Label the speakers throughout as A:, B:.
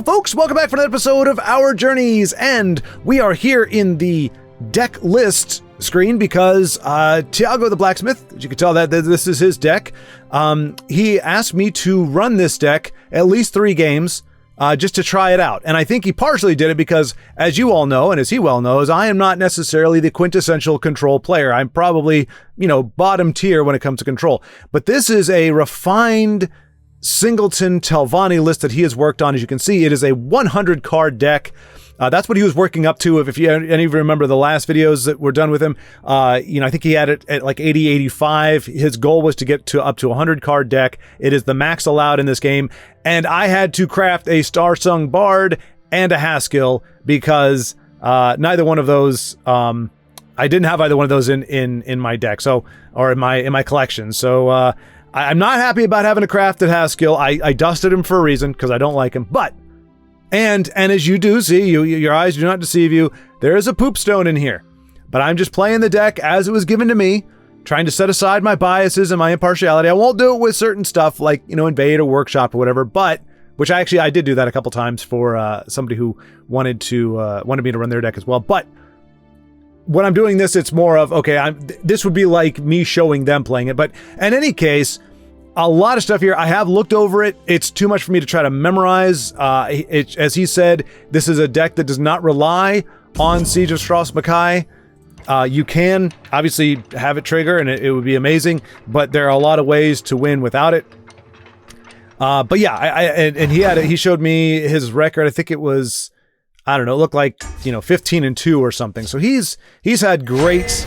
A: Hello, folks! Welcome back for another episode of Our Journeys, and we are here in the deck list screen because Tiago the Blacksmith, as you can tell that this is his deck, he asked me to run this deck at least 3 games just to try it out. And I think he partially did it because, as you all know, and as he well knows, I am not necessarily the quintessential control player. I'm probably, bottom tier when it comes to control. But this is a refined Singleton Telvanni list that he has worked on. As you can see, it is a 100 card deck. That's what he was working up to. If you any of you remember the last videos that were done with him, I think he had it at like 80, 85. His goal was to get to up to 100 card deck. It is the max allowed in this game. And I had to craft a Starsung Bard and a Haskill because neither one of those, I didn't have either one of those in my deck, or in my collection. So I'm not happy about having to craft a Haskill. I dusted him for a reason because I don't like him, but And as you do see, your eyes do not deceive you, there is a poop stone in here. But I'm just playing the deck as it was given to me, trying to set aside my biases and my impartiality. I won't do it with certain stuff like, Invade or Workshop or whatever, but, which I did do that a couple times for somebody who wanted me to run their deck as well. But when I'm doing this, it's more of, okay, this would be like me showing them playing it. But in any case, a lot of stuff here. I have looked over it. It's too much for me to try to memorize. As he said, this is a deck that does not rely on Siege of Strauss-Mackay. You can obviously have it trigger and it would be amazing, but there are a lot of ways to win without it. But yeah, he showed me his record. I think it was, I don't know, it looked like, 15-2 or something. So he's had great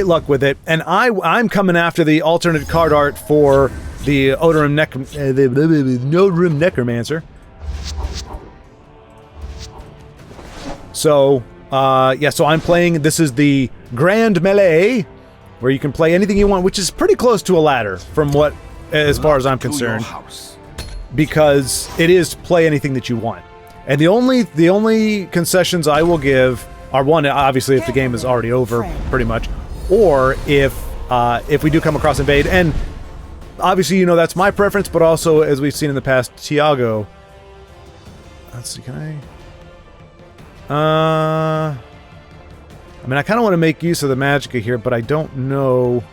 A: luck with it, and I'm coming after the alternate card art for the Odorym Necromancer. So, so I'm playing, this is the Grand Melee, where you can play anything you want, which is pretty close to a ladder, as far as I'm concerned, because it is play anything that you want. And the only concessions I will give are, one, obviously if the game is already over, pretty much, or if we do come across Invade, and obviously that's my preference, but also, as we've seen in the past, Tiago. Let's see, can I kind of want to make use of the Magicka here, but I don't know.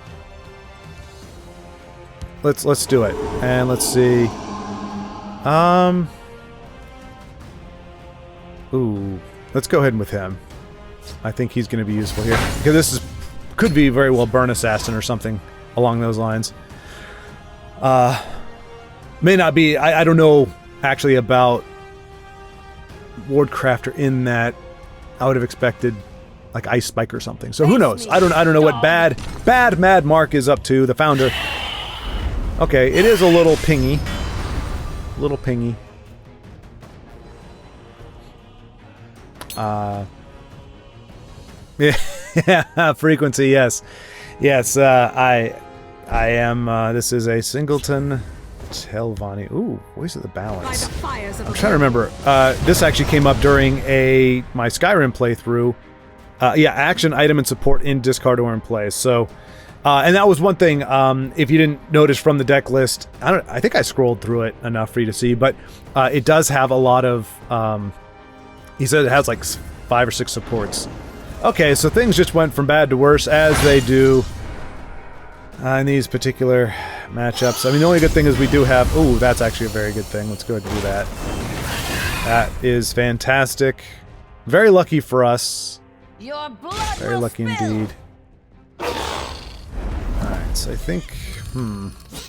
A: Let's do it, and let's see. Ooh, let's go ahead with him. I think he's going to be useful here, because this could be very well Burn Assassin or something along those lines. May not be. I don't know actually about Wardcrafter in that. I would have expected like Ice Spike or something. So who knows? I don't know what bad Mad Mark is up to, the founder. Okay, it is a little pingy. Yeah, frequency, yes. I am, this is a Singleton Telvanni. Ooh, Voice of the Balance. I'm trying to remember. This actually came up during my Skyrim playthrough. Action, item, and support in discard or in play. So, and that was one thing, if you didn't notice from the deck list, I think I scrolled through it enough for you to see, but it does have a lot of, he said it has like 5 or 6 supports. Okay, so things just went from bad to worse, as they do in these particular matchups. I mean, the only good thing is we do have... Ooh, that's actually a very good thing. Let's go ahead and do that. That is fantastic. Very lucky for us.
B: Your blood
A: very lucky indeed. Alright, so I think...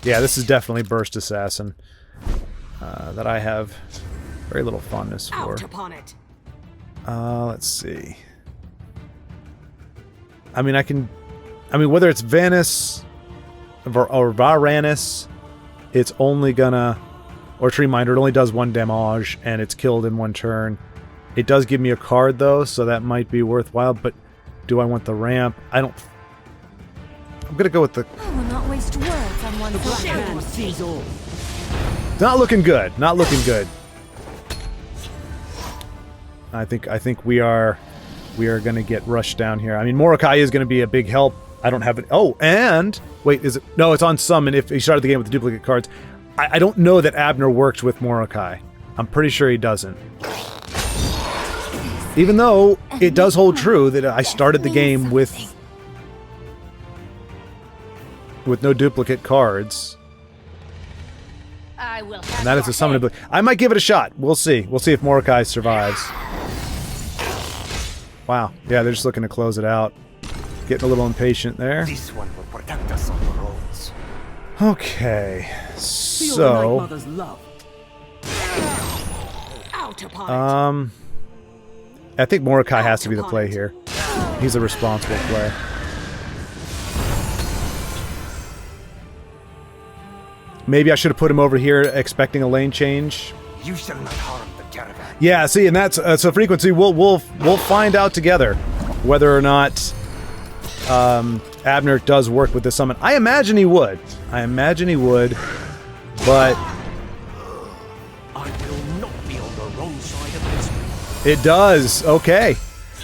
A: Yeah, this is definitely Burst Assassin. That I have very little fondness for.
B: Out upon it.
A: Let's see. I mean, whether it's Vanis or Varanus, it's only gonna... Or Tree Minder, it only does 1 damage, and it's killed in 1 turn. It does give me a card, though, so that might be worthwhile, but do I want the ramp? I'm gonna go with the...
B: I will not waste words on one
A: Not looking good. Not looking good. I think we are gonna get rushed down here. I mean, Morokai is gonna be a big help. I don't have it. Oh, and wait, is it? No, it's on summon. If he started the game with the duplicate cards, I don't know that Abner works with Morokai. I'm pretty sure he doesn't. Even though it does hold true that I started the game with no duplicate cards.
B: I will have
A: And that is
B: your
A: a summon
B: head.
A: ability. I might give it a shot. We'll see. We'll see if Mordecai survives. Wow. Yeah, they're just looking to close it out. Getting a little impatient there.
C: This one will protect us on the roads.
A: Okay.
D: Feel the Night
A: So,
D: Mother's love.
B: Out upon
A: I think Mordecai has to be the play here. He's a responsible play. Maybe I should have put him over here expecting a lane change.
C: You shall not harm the caravan.
A: Yeah, see, and that's so frequency. We'll find out together whether or not Abner does work with this summon. I imagine he would. But
C: I will not be on the wrong side of history.
A: it does. Okay.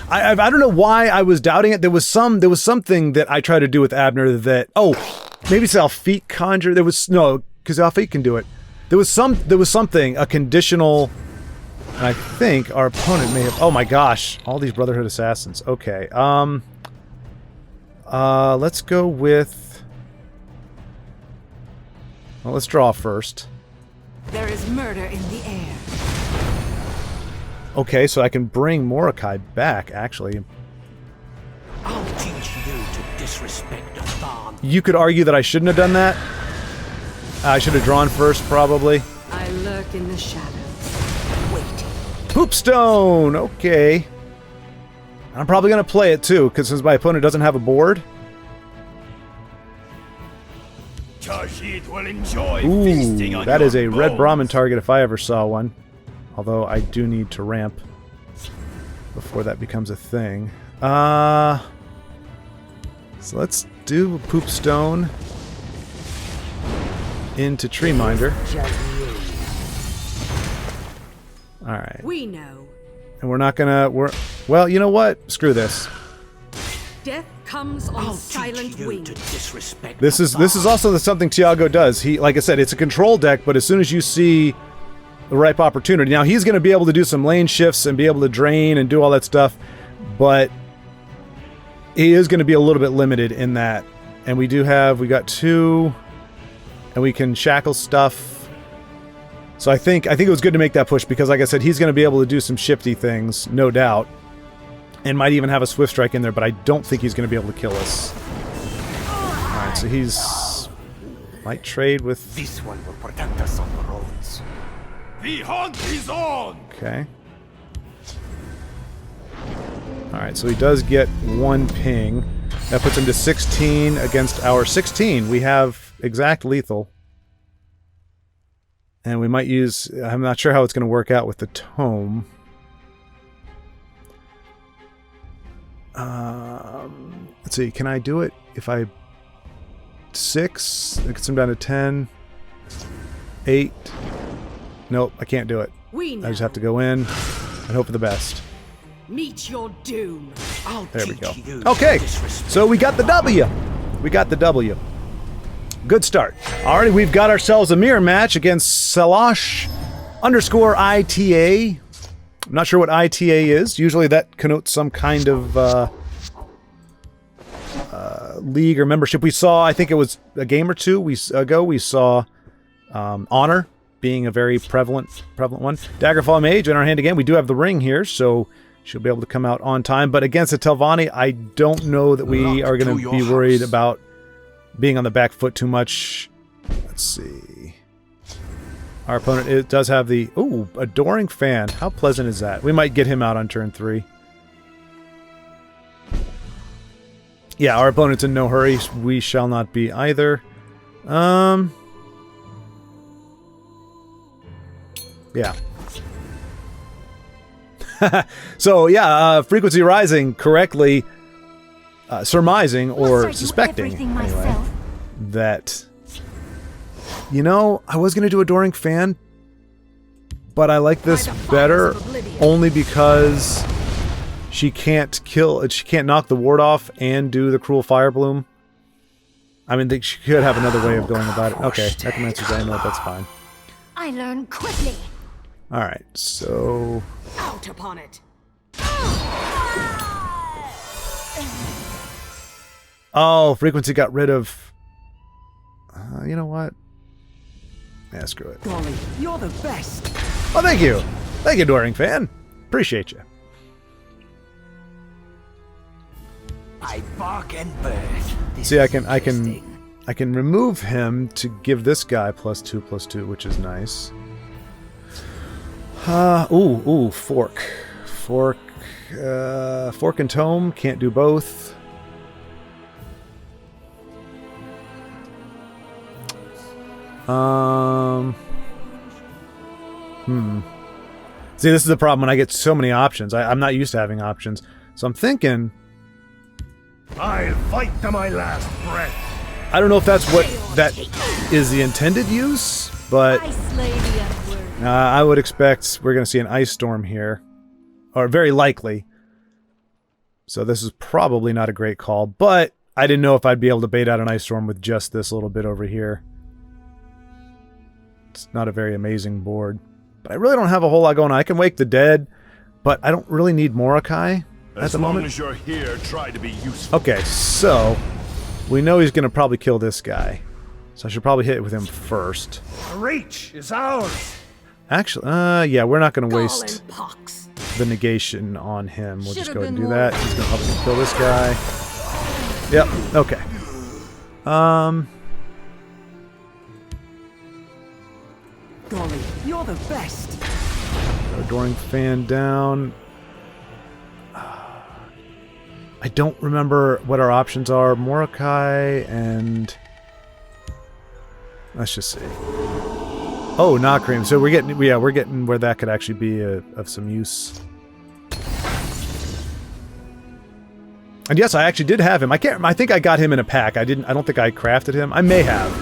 A: I don't know why I was doubting it. There was something that I tried to do with Abner that maybe it's Alfeet conjure. There was no, because Alfeet can do it. There was something, a conditional. And I think our opponent may have. Oh my gosh! All these Brotherhood assassins. Okay. Let's go with. Well, let's draw first.
B: There is murder in the air.
A: Okay, so I can bring Mordecai back. Actually,
C: I'll teach you to disrespect a Tharn.
A: you could argue that I shouldn't have done that. I should have drawn first, probably.
B: I lurk in the shadows, waiting.
A: Poopstone! Okay. I'm probably going to play it too, because since my opponent doesn't have a board.
C: Tajid will enjoy
A: Ooh, that is a red Brahmin target if I ever saw one. Although I do need to ramp before that becomes a thing. So let's do Poopstone into Tree Minder. Alright.
B: We know.
A: And we're not gonna... Well, you know what? Screw this.
B: Death comes on silent wings.
C: Disrespect
A: This is also something Tiago does. He, like I said, it's a control deck, but as soon as you see the ripe opportunity, now he's going to be able to do some lane shifts and be able to drain and do all that stuff, but he is going to be a little bit limited in that. And we got 2, and we can shackle stuff. So I think it was good to make that push because, like I said, he's going to be able to do some shifty things, no doubt, and might even have a swift strike in there. But I don't think he's going to be able to kill us. All right, so he's might trade with.
C: This one will protect us on the roads. The hunt is on.
A: Okay. All right, so he does get 1 ping. That puts him to 16 against our 16. We have exact lethal. And we might use... I'm not sure how it's going to work out with the tome. Let's see. Can I do it if I... 6? That gets him down to 10. 8. Nope, I can't do it.
B: We know.
A: I just have to go in and hope for the best.
B: Meet your doom.
A: There we go. Okay, so we got the W. We got the W. Good start. Alrighty, we've got ourselves a mirror match against Salash _ITA. I'm not sure what ITA is. Usually that connotes some kind of league or membership. We saw, I think it was a game or two ago, we saw Honor being a very prevalent one. Daggerfall Mage in our hand again. We do have the ring here, so she'll be able to come out on time. But against a Telvanni, I don't know that we are going to be worried about being on the back foot too much. Let's see. Our opponent does have the... Ooh, Adoring Fan. How pleasant is that? We might get him out on turn 3. Yeah, our opponent's in no hurry. We shall not be either. Yeah. So, yeah, Frequency Rising correctly surmising or suspecting, anyway, that, you know, I was going to do Adoring Fan, but I like this better only because she can't knock the ward off and do the Cruel Fire Bloom. I mean, she could have another way of going about it. Okay, Necromancer's Amulet, that's fine.
B: I learn quickly.
A: Alright, so...
B: Out upon it.
A: Oh, frequency got rid of... you know what? Yeah, screw it.
D: Golly, you're the best.
A: Oh, thank you. Thank you, Doring fan. Appreciate you.
C: I bark and bird.
A: See, I can remove him to give this guy +2/+2, which is nice. Ooh, fork. Fork and tome, can't do both. See, this is the problem when I get so many options. I'm not used to having options. So I'm thinking...
C: I'll fight to my last breath.
A: I don't know if that's what that is the intended use, but
B: I slay the unworthy.
A: I would expect we're going to see an ice storm here. Or very likely. So this is probably not a great call, but I didn't know if I'd be able to bait out an ice storm with just this little bit over here. It's not a very amazing board. But I really don't have a whole lot going on. I can wake the dead, but I don't really need Morokai at the moment.
C: As long as you're here, try to be useful.
A: Okay, so we know he's going to probably kill this guy. So I should probably hit it with him first.
C: The reach is ours.
A: Actually, yeah, we're not going to waste
B: Gall and pox.
A: the negation on him. We'll just
B: Should've
A: go ahead and
B: been
A: do that. He's going to probably kill this guy. Yep, okay.
D: Golly, you're the best.
A: Adoring fan down. I don't remember what our options are. Morokai and... let's just see. Oh, Nakrim. So we're getting where that could actually be of some use. And yes, I actually did have him. I think I got him in a pack. I don't think I crafted him. I may have.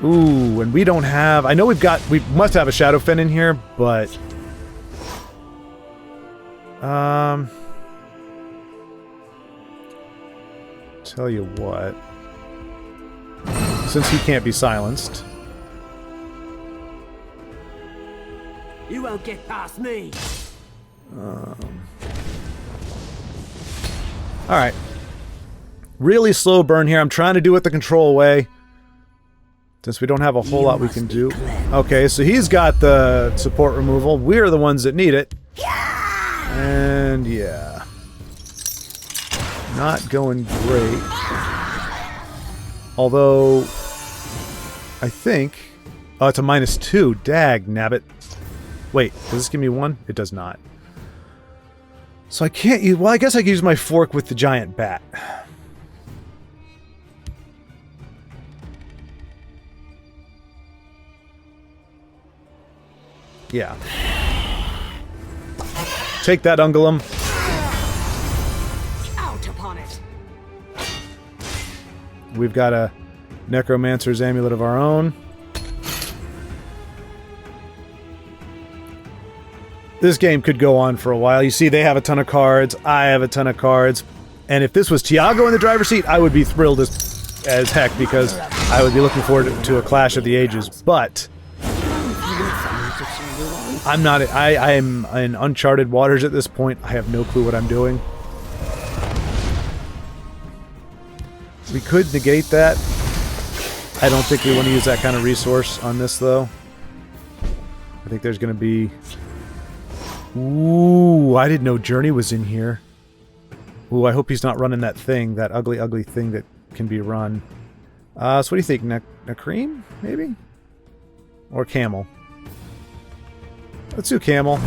A: Ooh, and we don't have... I know we must have a Shadowfen in here, but... Tell you what. Since he can't be silenced...
D: You won't get past me.
A: Alright. Really slow burn here. I'm trying to do it the control way. Since we don't have a whole lot we can do. Okay, so he's got the support removal. We're the ones that need it. And yeah. Not going great. Although, I think... oh, it's a -2. Dag nabbit. Wait, does this give me 1? It does not. So I can't use... well, I guess I can use my fork with the giant bat. Yeah. Take that, Ungulum.
B: Out upon it.
A: We've got a Necromancer's Amulet of our own. This game could go on for a while. You see, they have a ton of cards. I have a ton of cards. And if this was Tiago in the driver's seat, I would be thrilled as heck because I would be looking forward to a Clash of the Ages. But I'm not. I am in uncharted waters at this point. I have no clue what I'm doing. We could negate that. I don't think we want to use that kind of resource on this, though. I think there's going to be... ooh, I didn't know Journey was in here. Ooh, I hope he's not running that thing, that ugly, ugly thing that can be run. So what do you think? Nakrim, maybe? Or Camel? Let's do Camel.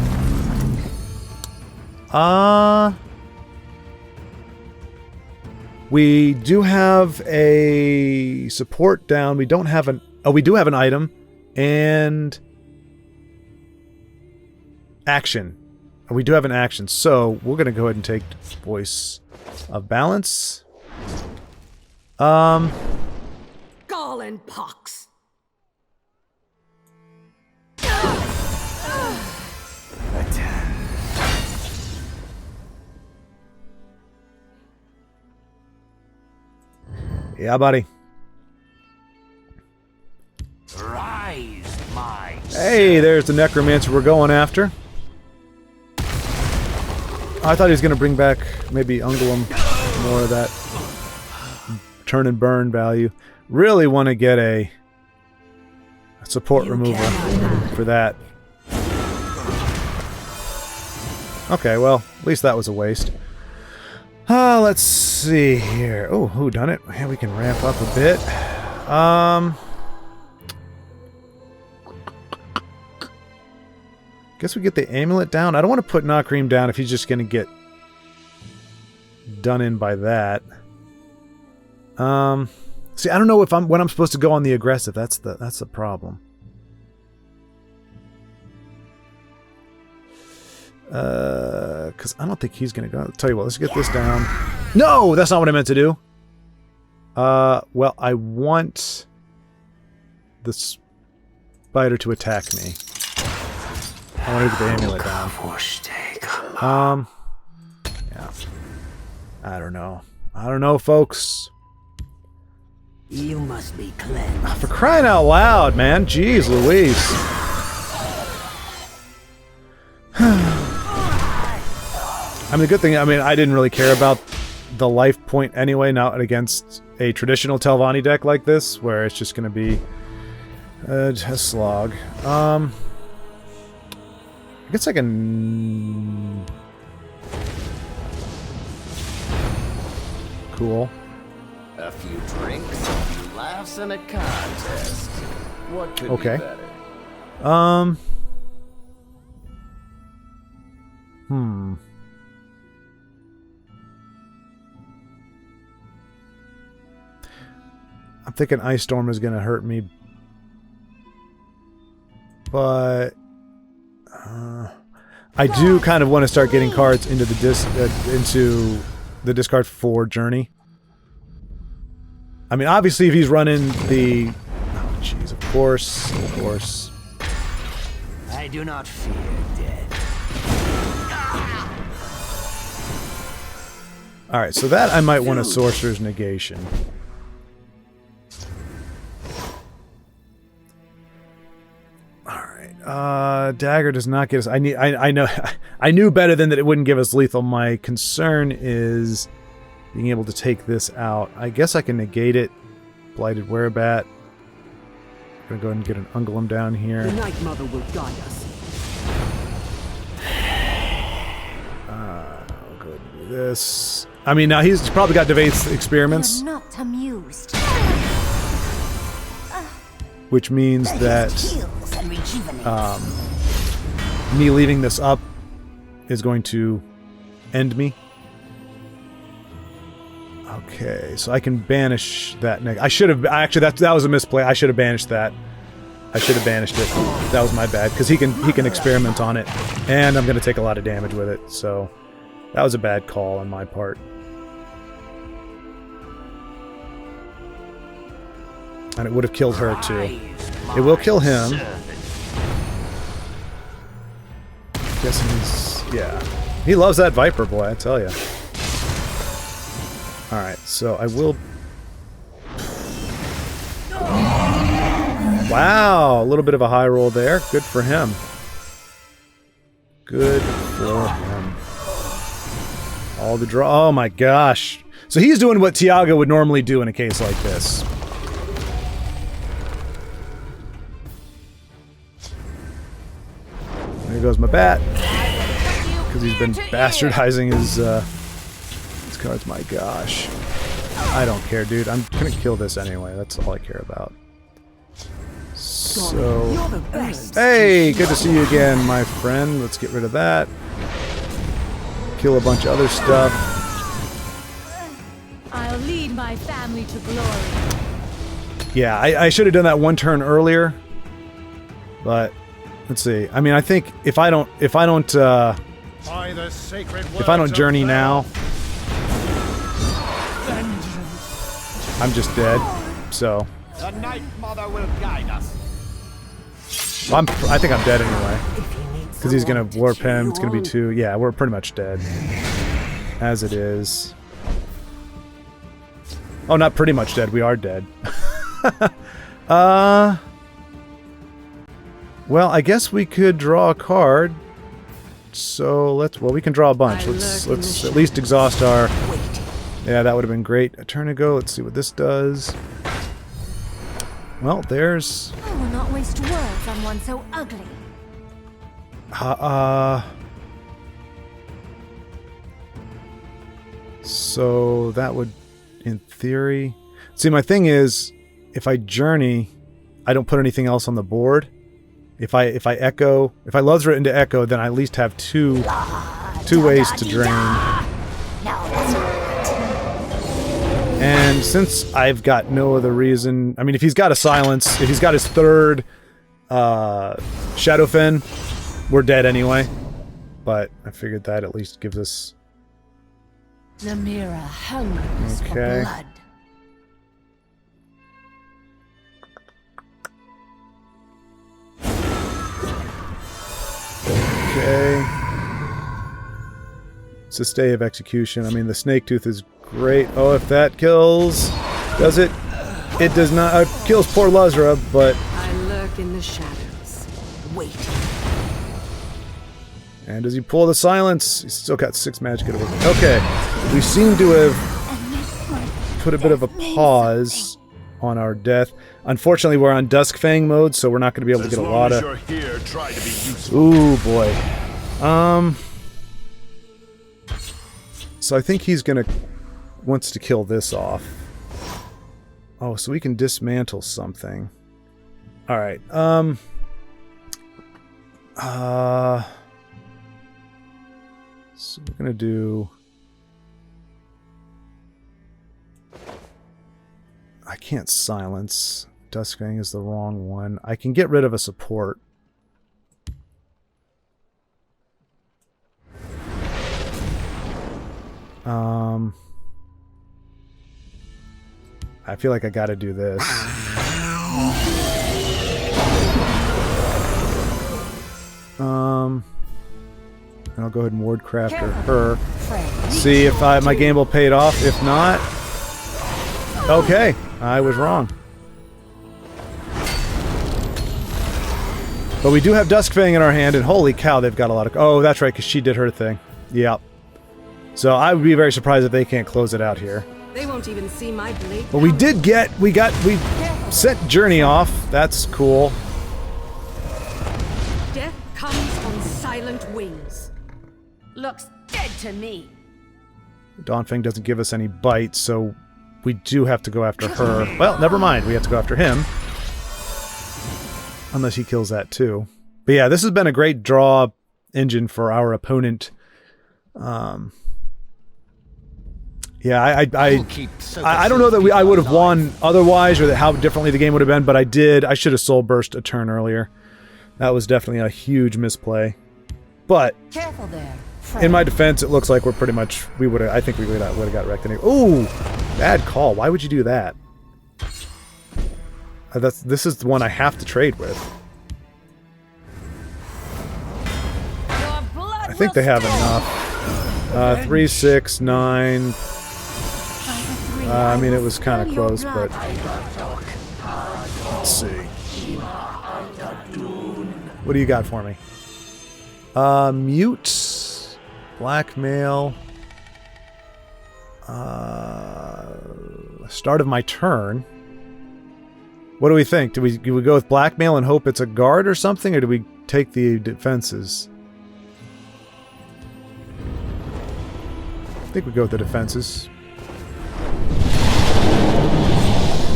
A: We do have a support down. We don't have an... oh, we do have an item. And... action. We do have an action, so we're going to go ahead and take Voice of Balance.
B: Gall and pox.
A: Yeah, buddy.
C: Rise, my
A: Hey, there's the necromancer we're going after. I thought he was going to bring back maybe Ungolem, more of that turn and burn value. Really want to get a support removal for that. Okay, well, at least that was a waste. Let's see here. Oh, whodunit? Yeah, we can ramp up a bit. Guess we get the amulet down. I don't want to put Nakrim down if he's just going to get done in by that. See, I don't know if when I'm supposed to go on the aggressive. That's the problem. Because I don't think he's going to go. I'll tell you what, let's get this down. No, that's not what I meant to do. Well, I want the spider to attack me. I want to get the amulet down. Yeah. I don't know. I don't know, folks.
D: You must be cleansed.
A: For crying out loud, man. Jeez Louise. I mean, the good thing, I mean, I didn't really care about the life point anyway, not against a traditional Telvanni deck like this, where it's just going to be a slog. I guess I can... Cool.
C: A few drinks, a few laughs, and a contest. What could be better?
A: I'm thinking Ice Storm is going to hurt me, but I do kind of want to start getting cards into the discard for Journey. I mean, obviously, if he's running the... Oh, jeez, of course.
D: I do not fear death.
A: Alright, so that I might want a Sorcerer's Negation. Alright, Dagger does not get us... I know... I knew better than that it wouldn't give us lethal. My concern is being able to take this out. I guess I can negate it. Blighted Werebat. Gonna go ahead and get an Ungolem down here.
D: The Night Mother will guide us.
A: I'll go ahead and do this. I mean, now he's probably got Devate's Experiments.
E: You're not amused.
A: Which means that me leaving this up is going to end me. Okay, so I can banish that. I should have actually that was a misplay. I should have banished that. I should have banished it. That was my bad because he can experiment on it, and I'm going to take a lot of damage with it. So that was a bad call on my part. And it would have killed her too. It will kill him. Guessing he's... yeah. He loves that Viper boy, I tell you. Alright, so I will... Wow! A little bit of a high roll there. Good for him. Good for him. All the draw... oh my gosh! So he's doing what Tiago would normally do in a case like this. There goes my bat. Because he's been bastardizing his cards. My gosh. I don't care, dude. I'm gonna kill this anyway. That's all I care about. So... hey! Good to see you again, my friend. Let's get rid of that. Kill a bunch of other stuff.
E: I'll lead my family to glory.
A: Yeah, I should have done that one turn earlier. But... let's see. I mean, I think if I don't journey now, I'm just dead. So
C: The Night Mother will guide us.
A: I think I'm dead anyway. Because he's gonna warp him. It's gonna be 2. Yeah, we're pretty much dead. As it is. Oh, not pretty much dead. We are dead. Well, I guess we could draw a card. So well, we can draw a bunch. Let's at least exhaust our... Yeah, that would have been great. A turn ago. Let's see what this does. Well, there's...
E: I will not waste words on one so ugly.
A: So that would, in theory... See, my thing is, if I journey, I don't put anything else on the board. If I echo, if I Luzra into echo, then I at least have two ways to drain. And since I've got no other reason, I mean, if he's got a silence, if he's got his third Shadowfen, we're dead anyway. But I figured that at least gives us...
F: The mirror hungers for blood.
A: Okay. It's a stay of execution. I mean, the snake tooth is great. Oh, if that kills... Does it? It does not. Kills poor Luzra, but...
B: I lurk in the shadows. Wait.
A: And does he pull the silence? He's still got 6 magic at work. Okay. We seem to have put a bit of a pause on our death. Unfortunately, we're on Duskfang mode, so we're not going to be able to get a lot of... Ooh, boy. So I think he's going to... wants to kill this off. Oh, so we can dismantle something. Alright, so we're going to do... I can't silence. Duskfang is the wrong one. I can get rid of a support. I feel like I gotta do this. And I'll go ahead and wardcraft her. See if my gamble paid off. If not... Okay, I was wrong. But we do have Duskfang in our hand, and holy cow, they've got a lot of... Oh, that's right, because she did her thing. Yep. So I would be very surprised if they can't close it out here.
B: They won't even see my blade.
A: But we did get... We set Journey off. That's cool.
B: Death comes on silent wings.
F: Looks dead to me.
A: Dawnfang doesn't give us any bites, so we do have to go after her. Well, never mind. We have to go after him. Unless he kills that too. But yeah, this has been a great draw engine for our opponent. Yeah, I don't know that I would have won otherwise, or that how differently the game would have been, but I did. I should have soul burst a turn earlier. That was definitely a huge misplay. But
F: Careful there.
A: in my defense, it looks like we're pretty much... I think we would have got wrecked anyway. Ooh! Bad call. Why would you do that? This is the one I have to trade with. I think they have enough. 3, 6, 9... I mean, it was kind of close, but... Let's see. What do you got for me? Mute... Blackmail... Start of my turn. What do we think? Do we go with Blackmail and hope it's a guard or something, or do we take the defenses? I think we go with the defenses.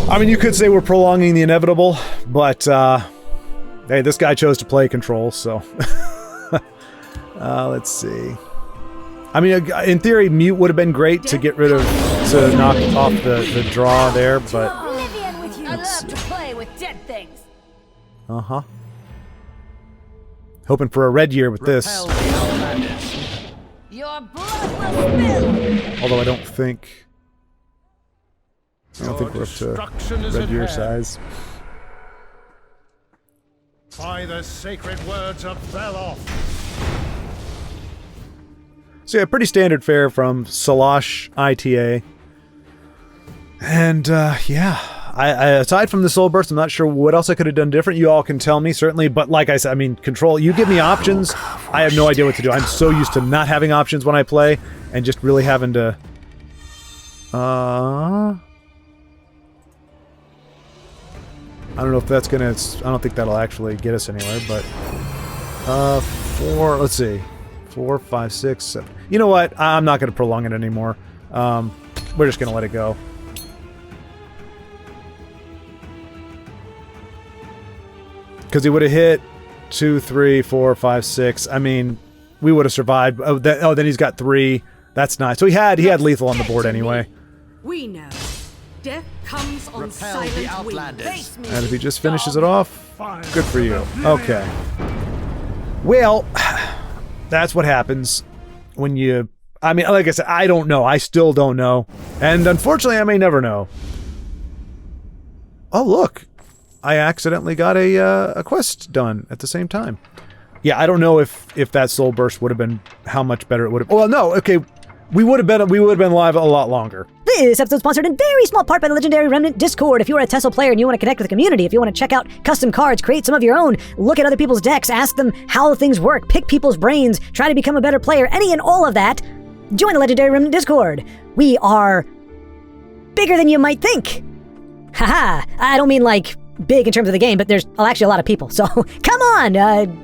A: I mean, you could say we're prolonging the inevitable, but, hey, this guy chose to play control, so... let's see. I mean, in theory, Mute would have been great to get rid of... to knock off the draw there, but...
F: I love to play with dead things.
A: Uh-huh. Hoping for a red year with this.
F: Your blood will spill.
A: Although I don't think we're up to red year size.
G: By the sacred words of Beloff.
A: So yeah, pretty standard fare from Salash ITA. And yeah, aside from the Soul Burst, I'm not sure what else I could have done different. You all can tell me, certainly. But like I said, I mean, Control, you give me options, I have no idea what to do. I'm so used to not having options when I play and just really having to... I don't know if that's gonna... I don't think that'll actually get us anywhere, but... 4... Let's see. 4, 5, 6, 7... You know what? I'm not gonna prolong it anymore. We're just gonna let it go. Because he would have hit 2, 3, 4, 5, 6. I mean, we would have survived. Oh, then he's got 3. That's nice. So he had lethal on the board anyway.
B: We know. Death comes on
C: Repel the
B: silent
C: Outlanders.
B: wings.
A: And if he just finishes it off, good for you. Okay. Well, that's what happens when you... I mean, like I said, I don't know. I still don't know. And unfortunately, I may never know. Oh, look. I accidentally got a quest done at the same time. Yeah, I don't know if that Soul Burst would have been how much better it would have. Well, no, okay, we would have been live a lot longer.
H: This episode is sponsored in very small part by the Legendary Remnant Discord. If you're a TESL player and you want to connect with the community, if you want to check out custom cards, create some of your own, look at other people's decks, ask them how things work, pick people's brains, try to become a better player, any and all of that, join the Legendary Remnant Discord. We are bigger than you might think. Haha, I don't mean like big in terms of the game, but there's actually a lot of people, so come on,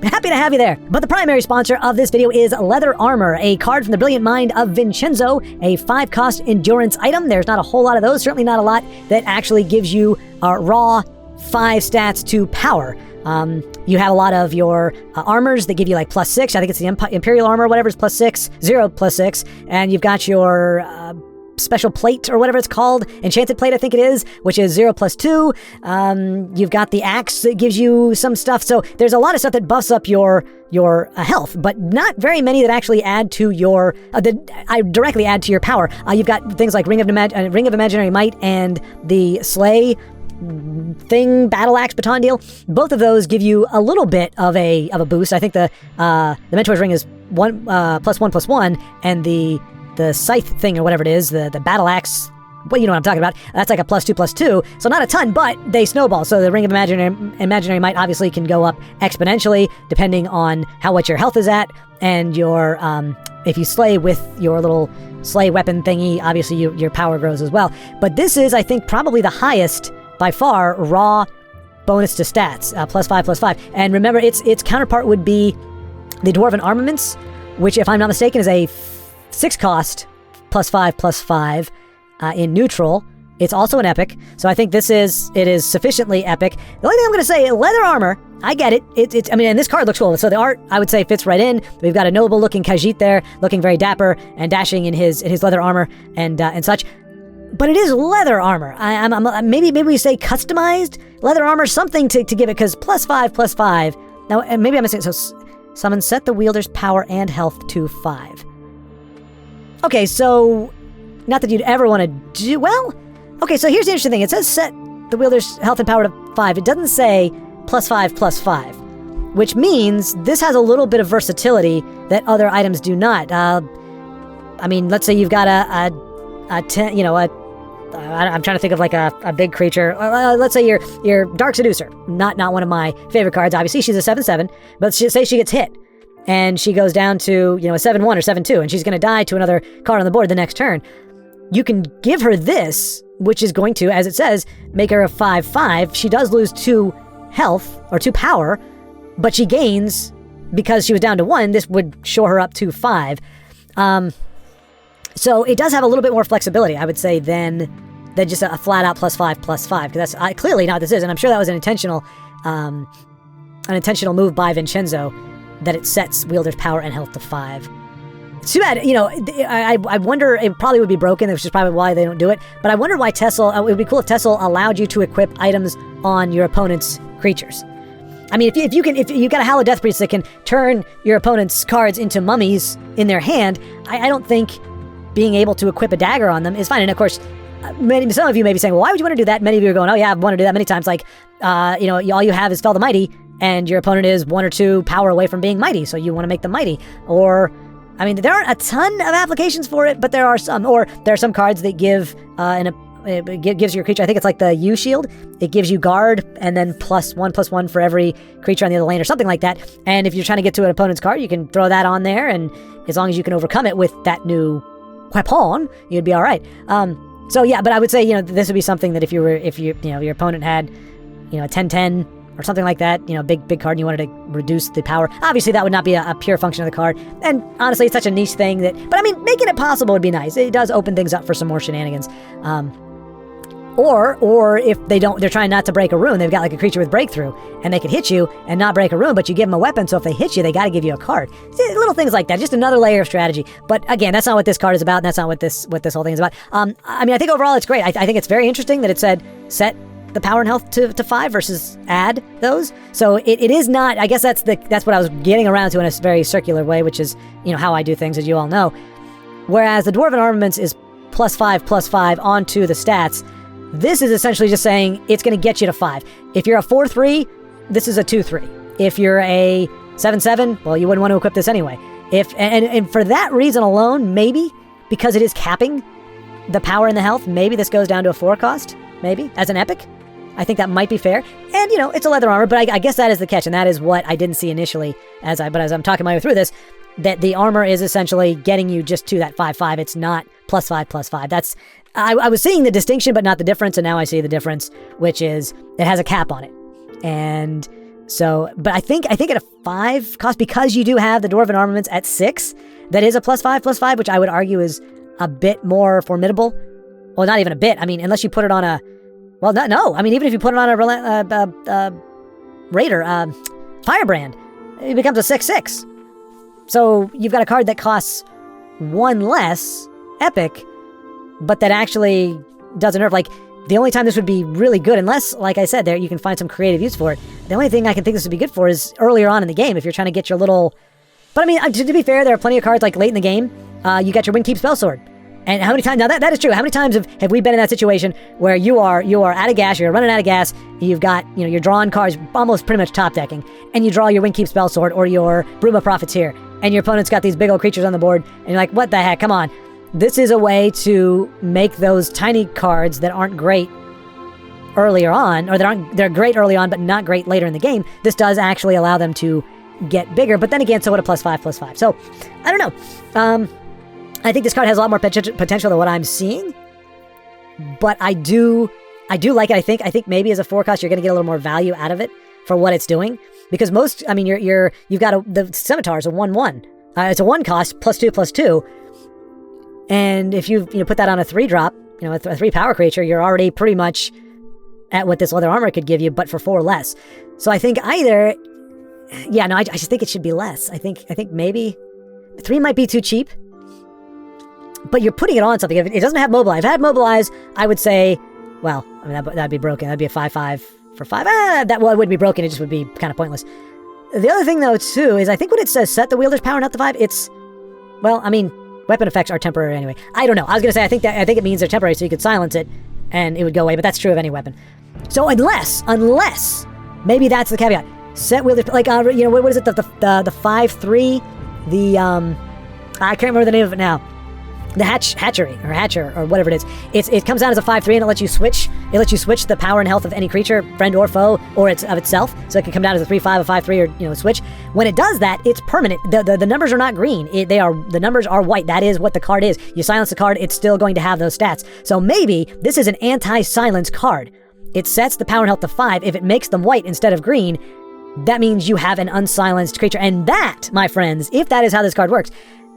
H: happy to have you there. But the primary sponsor of this video is Leather Armor, a card from the brilliant mind of Vincenzo, a 5-cost endurance item. There's not a whole lot of those, certainly not a lot that actually gives you raw 5 stats to power. You have a lot of your armors that give you like +6. I think it's the Imperial armor, whatever is +6, 0 +6, and you've got your special plate or whatever it's called, enchanted plate I think it is, which is 0 +2. You've got the axe that gives you some stuff, so there's a lot of stuff that buffs up your health, but not very many that actually add to your directly add to your power. You've got things like Ring of Imaginary Might and the Slay thing, battle axe baton deal. Both of those give you a little bit of a boost. I think the Mentor's Ring is +1 +1, and the scythe thing or whatever it is, the battle axe, well, you know what I'm talking about, that's like a +2 +2, so not a ton, but they snowball. So the Ring of Imaginary Might obviously can go up exponentially depending on how much your health is at, and your if you slay with your little slay weapon thingy, obviously your power grows as well. But this is, I think, probably the highest by far raw bonus to stats, +5 +5. And remember, its counterpart would be the Dwarven Armaments, which, if I'm not mistaken, is a 6-cost +5 +5 in neutral. It's also an epic, so I think it is sufficiently epic. The only thing I'm going to say, leather armor, I get it. I mean, and this card looks cool. So the art, I would say, fits right in. We've got a noble-looking Khajiit there, looking very dapper and dashing in his leather armor and such. But it is leather armor. Maybe we say customized leather armor, something to give it, because +5 +5. Now, and maybe I'm missing. So summon, set the wielder's power and health to 5. Okay, so not that you'd ever want to do... Well, okay, so here's the interesting thing. It says set the wielder's health and power to 5. It doesn't say +5 +5, which means this has a little bit of versatility that other items do not. I mean, let's say you've got a 10, you know, I'm trying to think of like a big creature. Let's say your Dark Seducer. Not one of my favorite cards. Obviously, she's a 7/7, but say she gets hit and she goes down to, you know, a 7/1 or 7/2, and she's going to die to another card on the board the next turn. You can give her this, which is going to, as it says, make her a 5/5. She does lose 2 health or 2 power, but she gains, because she was down to 1, this would shore her up to 5. So it does have a little bit more flexibility, I would say, than just a flat-out +5 +5, because that's clearly not what this is, and I'm sure that was an intentional move by Vincenzo, that it sets wielder's power and health to 5. It's too bad, you know, I wonder, it probably would be broken, which is probably why they don't do it, but I wonder why TESL, it would be cool if TESL allowed you to equip items on your opponent's creatures. I mean, if you got a Hallowed Death Priest that can turn your opponent's cards into mummies in their hand, I don't think being able to equip a dagger on them is fine. And of course, some of you may be saying, well, why would you want to do that? Many of you are going, oh yeah, I've wanted to do that many times. Like, you know, all you have is Fell the Mighty, and your opponent is 1 or 2 power away from being mighty, so you want to make them mighty. Or, I mean, there aren't a ton of applications for it, but there are some. Or there are some cards that give it gives your creature, I think it's like the U shield. It gives you guard and then +1/+1 for every creature on the other lane or something like that. And if you're trying to get to an opponent's card, you can throw that on there, and as long as you can overcome it with that new weapon, you'd be all right. So yeah, but I would say, this would be something that if your opponent had, a 10/10 or something like that, big card, and you wanted to reduce the power. Obviously, that would not be a pure function of the card. And honestly, it's such a niche thing but I mean, making it possible would be nice. It does open things up for some more shenanigans. Or if they're trying not to break a rune, they've got like a creature with breakthrough, and they can hit you and not break a rune, but you give them a weapon, so if they hit you, they got to give you a card. Little things like that, just another layer of strategy. But again, that's not what this card is about, and that's not what this whole thing is about. I mean, I think overall it's great. I think it's very interesting that it said set the power and health to 5 versus add those. So it is not, I guess that's what I was getting around to in a very circular way, which is, how I do things, as you all know. Whereas the Dwarven Armaments is +5/+5 onto the stats. This is essentially just saying it's going to get you to 5. If you're a 4/3, this is a 2/3. If you're a 7/7, well, you wouldn't want to equip this anyway. And for that reason alone, maybe, because it is capping the power and the health, maybe this goes down to a 4 cost, maybe, as an epic. I think that might be fair. And, it's a leather armor, but I guess that is the catch, and that is what I didn't see initially as I'm talking my way through this, that the armor is essentially getting you just to that 5/5. It's not +5/+5. That's... I was seeing the distinction, but not the difference, and now I see the difference, which is it has a cap on it. And so, but I think at a 5 cost, because you do have the Dwarven Armaments at 6, that is a +5/+5, which I would argue is a bit more formidable. Well, not even a bit. I mean, unless you put it on a... Well, no. I mean, even if you put it on a Raider, Firebrand, it becomes a 6/6. So you've got a card that costs 1 less, epic, but that actually does a nerf. Like, the only time this would be really good, unless, like I said, there you can find some creative use for it. The only thing I can think this would be good for is earlier on in the game, if you're trying to get your little... But I mean, to be fair, there are plenty of cards like late in the game. You got your Windkeep Spellsword. And how many times... Now, that is true. How many times have we been in that situation where you are out of gas, you're running out of gas, you've got, you're drawing cards, almost pretty much top decking, and you draw your Windkeep Spellsword or your Bruma Profiteer, and your opponent's got these big old creatures on the board, and you're like, what the heck, come on. This is a way to make those tiny cards that aren't great earlier on, or they're great early on, but not great later in the game. This does actually allow them to get bigger, but then again, so would a +5/+5. So, I don't know. I think this card has a lot more potential than what I'm seeing, but I do like it. I think maybe as a 4 cost, you're going to get a little more value out of it for what it's doing, because most, I mean, you've got the Scimitar is a 1/1. It's a 1 cost +2/+2. And if you put that on a 3-drop, a 3 power creature, you're already pretty much at what this leather armor could give you, but for 4 less. So I think either, I just think it should be less. I think maybe 3 might be too cheap, but you're putting it on something. If it doesn't have Mobilize. If it had Mobilize, I would say, well, I mean, that'd be broken. That'd be a 5/5 for 5. It wouldn't be broken. It just would be kind of pointless. The other thing, though, too, is I think when it says set the wielder's power, not the 5, it's, well, I mean, weapon effects are temporary anyway. I don't know. I was going to say, I think it means they're temporary, so you could silence it, and it would go away, but that's true of any weapon. So unless, maybe that's the caveat. Set wielder's, like, what is it, the 5/3, I can't remember the name of it now. The hatchery or whatever it is. It comes out as a 5/3 and it lets you switch. It lets you switch the power and health of any creature, friend or foe, or it's of itself. So it can come down as a 3/5, a 5/3, or switch. When it does that, it's permanent. The numbers are not green. The numbers are white. That is what the card is. You silence the card, it's still going to have those stats. So maybe this is an anti-silence card. It sets the power and health to 5. If it makes them white instead of green, that means you have an unsilenced creature. And that, my friends, if that is how this card works,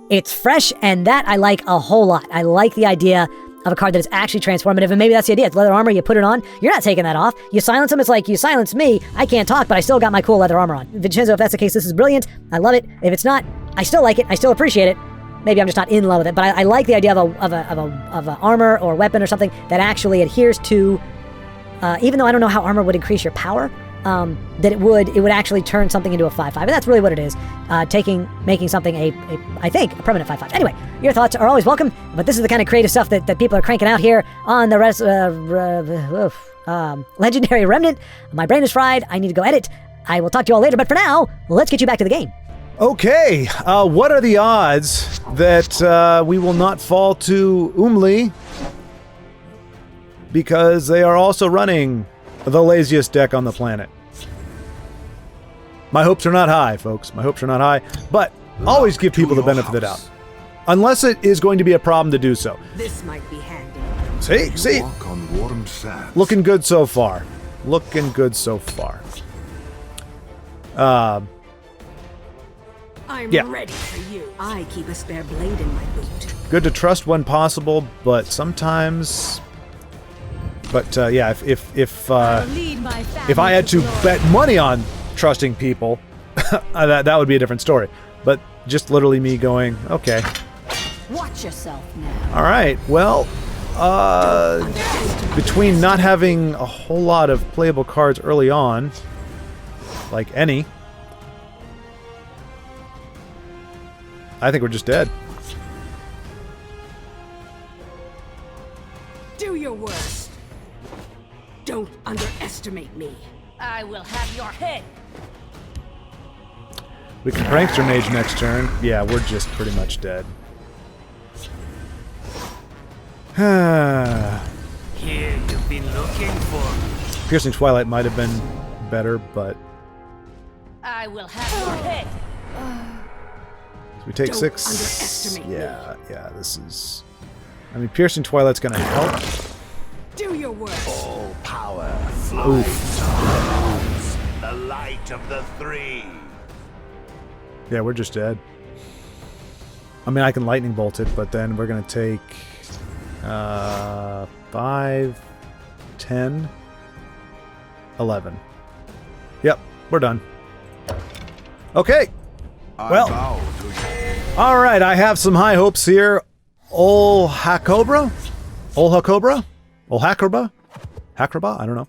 H: it's fresh, and that I like a whole lot. I like the idea of a card that is actually transformative, and maybe that's the idea. It's leather armor, you put it on, you're not taking that off. You silence them, it's like, you silence me, I can't talk, but I still got my cool leather armor on. Vincenzo, if that's the case, this is brilliant. I love it. If it's not, I still like it, I still appreciate it. Maybe I'm just not in love with it, but I like the idea of a armor or weapon or something that actually adheres to, even though I don't know how armor would increase your power, that it would actually turn something into a 5/5, and that's really what it is. Making something I think a permanent 5/5. Anyway, your thoughts are always welcome, but this is the kind of creative stuff that people are cranking out here on the Legendary Remnant. My brain is fried. I need to go edit. I will talk to you all later, but for now, let's get you back to the game.
A: Okay, what are the odds that we will not fall to Umli because they are also running the laziest deck on the planet. My hopes are not high, folks. My hopes are not high, but always give people the benefit of the doubt. Unless it is going to be a problem to do so.
B: This might be handy.
A: See?
G: Walk on warm sand.
A: Looking good so far. Looking good so far.
B: I'm
A: Yeah.
B: ready for you. I keep a spare blade in my boot.
A: Good to trust when possible, but sometimes... But yeah, if I had to bet money on trusting people, that would be a different story. But just literally me going, okay.
F: Watch yourself now.
A: All right, well, between not having a whole lot of playable cards early on, like any, I think we're just dead.
B: Do your worst. Don't underestimate me.
F: I will have your head.
A: We can Prankster Mage next turn. Yeah, we're just pretty much dead.
D: Here you've been looking for.
A: Piercing Twilight might have been better, but
F: I will have your head.
A: we take
B: Don't
A: 6.
B: underestimate me.
A: Yeah, this is... I mean, Piercing Twilight's gonna help.
B: Do your worst.
C: All power
A: Oof.
C: flies the light of the three.
A: Yeah, we're just dead. I mean, I can Lightning Bolt it, but then we're gonna take 5, 10, 11. Yep, we're done. Okay. Well, all right, I have some high hopes here. Ol Hakobra? Ol Hakobra? Ol Hakraba? Hakraba? I don't know.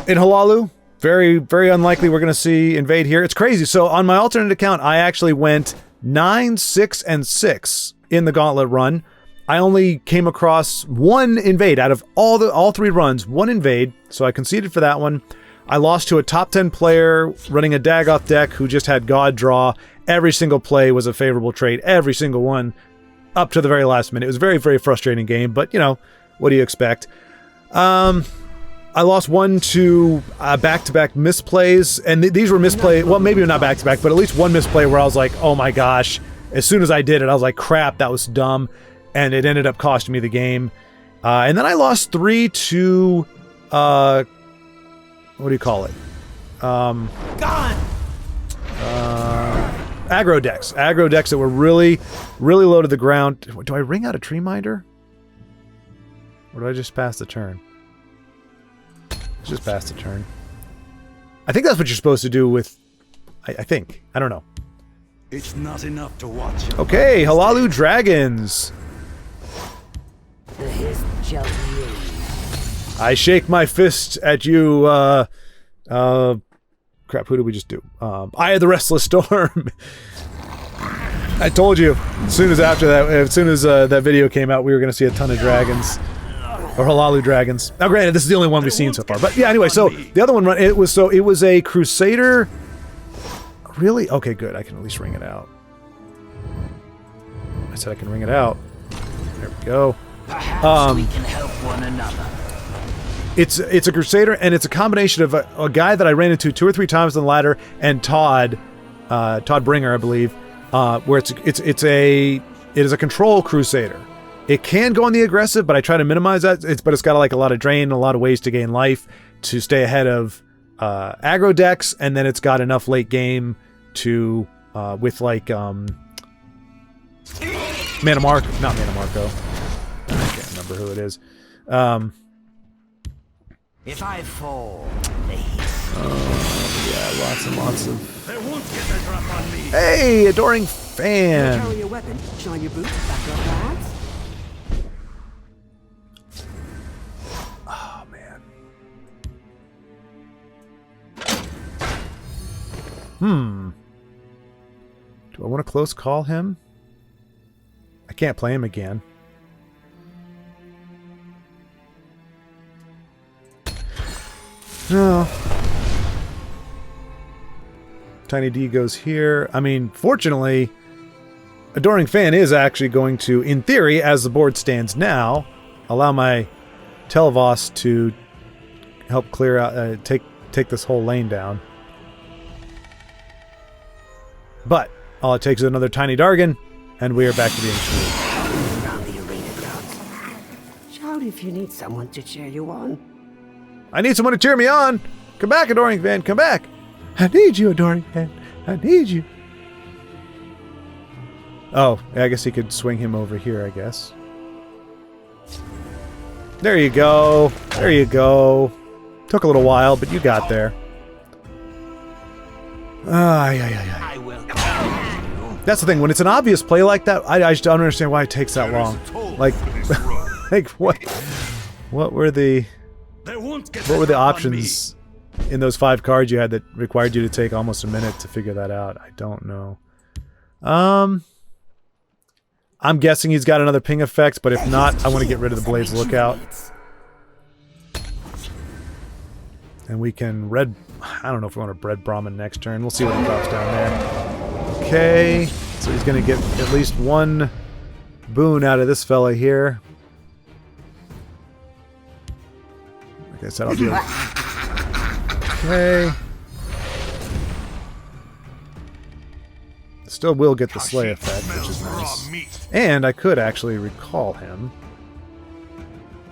A: In Halalu, very, very unlikely we're going to see invade here. It's crazy. So on my alternate account, I actually went 9, 6, and 6 in the Gauntlet run. I only came across one invade out of all 3 runs, one invade. So I conceded for that one. I lost to a top 10 player running a Dagoth deck who just had God Draw. Every single play was a favorable trade. Every single one up to the very last minute. It was a very, very frustrating game, but you know, what do you expect? I lost one to back-to-back misplays, and these were misplays. Well, maybe not back-to-back, but at least one misplay where I was like, oh my gosh. As soon as I did it, I was like, crap, that was dumb. And it ended up costing me the game. And then I lost 3 to, what do you call it? Aggro decks. Aggro decks that were really, really low to the ground. Do I ring out a Tree Minder? Or do I just pass the turn? Just pass the turn. I think that's what you're supposed to do with... I think. I don't know.
G: It's not enough to watch.
A: Okay, Halalu Dragons.
D: The hiss shall heal.
A: I shake my fist at you, crap, who did we just do? Eye of the Restless Storm. I told you, as soon as that video came out, we were going to see a ton of dragons. Or Halalu dragons. Now granted, this is the only one we've seen so far. But yeah, anyway, so the other one, it was a Crusader. Really? Okay, good. I can at least ring it out. I said I can ring it out. There we go.
D: Perhaps we can help one another.
A: It's a Crusader, and it's a combination of a guy that I ran into 2 or 3 times on the ladder, and Todd Bringer, I believe, where it is a control Crusader. It can go on the aggressive, but I try to minimize that. But it's got like a lot of drain, a lot of ways to gain life to stay ahead of aggro decks, and then it's got enough late game to with like not Mana Marco. I can't remember who it is.
D: If I fall,
A: Yeah, lots and lots of.
G: They won't get the drop on me.
A: Hey, Adoring Fan.
D: carry a weapon, shine your boots, back your bags.
A: Oh man. Do I want to close call him? I can't play him again. No. Tiny D goes here. I mean, fortunately, Adoring Fan is actually going to, in theory, as the board stands now, allow my Televos to help clear out, take this whole lane down. But all it takes is another tiny Dargon, and we are back to being screwed.
I: Around the arena grounds. Shout if you need someone to cheer you on.
A: I need someone to cheer me on! Come back, Adoring Fan, come back! I need you, Adoring Fan. I need you. Oh, I guess he could swing him over here, I guess. There you go. There you go. Took a little while, but you got there.
D: I will.
A: That's the thing. When it's an obvious play like that, I just don't understand why it takes that long. Like, like what were the options in those 5 cards you had that required you to take almost a minute to figure that out? I don't know. I'm guessing he's got another ping effect, but if not, I want to get rid of the Blade's Lookout. And we can red... I don't know if we want to red Brahmin next turn. We'll see what he drops down there. Okay. So he's going to get at least 1 boon out of this fella here. Like I said, I'll do it. Okay. Still will get the Slay effect, which is nice. And I could actually recall him.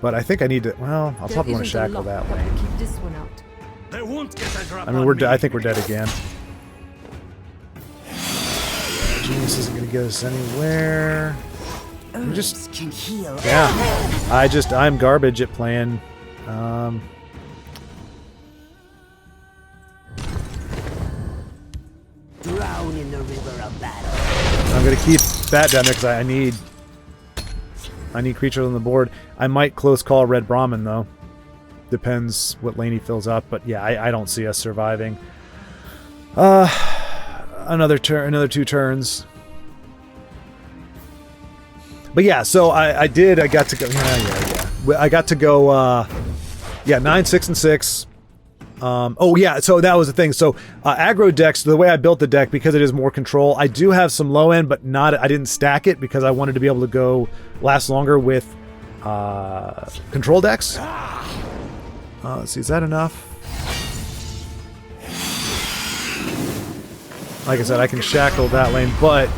A: But I think I need to... Well, I'll probably want to shackle that lane.
B: Keep this one out.
A: I mean, I think we're dead again. Genius isn't going to get us anywhere.
I: Just can heal.
A: Yeah. I'm garbage at playing.
I: Drown in the river of battle.
A: I'm going to keep that down there because I need creatures on the board. I might close call Red Brahmin, though. Depends what lane he fills up, but yeah, I don't see us surviving. Another 2 turns. But yeah, so I got to go. Yeah. I got to go. 9, 6, and 6. Oh yeah, so that was the thing. So aggro decks, the way I built the deck, because it is more control, I do have some low end, but I didn't stack it because I wanted to be able to go last longer with control decks. Let's see, is that enough? Like I said, I can shackle that lane, but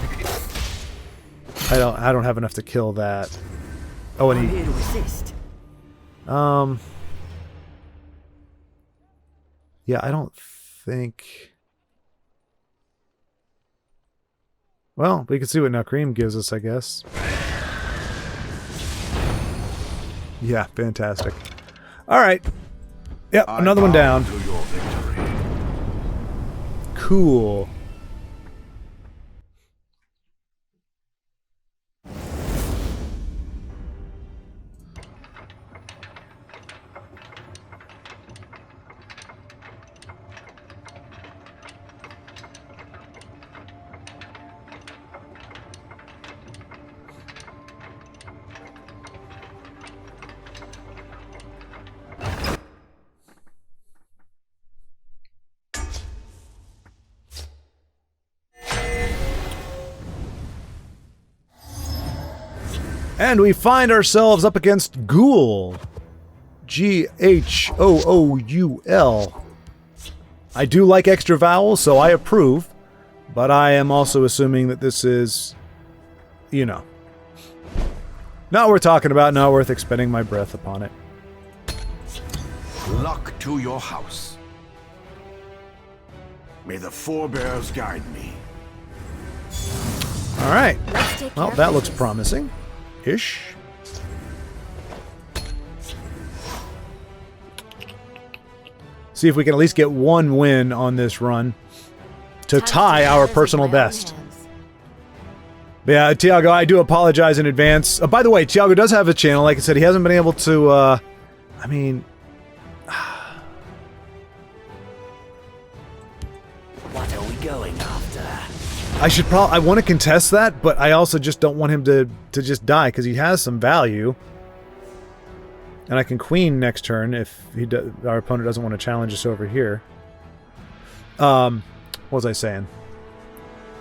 A: I don't have enough to kill that. Oh, and he... Yeah, I don't think... Well, we can see what now Cream gives us, I guess. Yeah, fantastic. Alright. Yep, another one down. Cool. And we find ourselves up against Ghoul. Ghoul. I do like extra vowels, so I approve. But I am also assuming that this is, you know, not worth talking about, not worth expending my breath upon it.
J: Luck to your house. May the forebears guide me.
A: Alright. Well, that looks promising. Ish. See if we can at least get 1 win on this run to tie our personal best. But yeah, Tiago, I do apologize in advance. By the way, Tiago does have a channel. Like I said, he hasn't been able to, I mean...
I: What are we going after?
A: I want to contest that, but I also just don't want him to just die, because he has some value. And I can queen next turn if our opponent doesn't want to challenge us over here. What was I saying?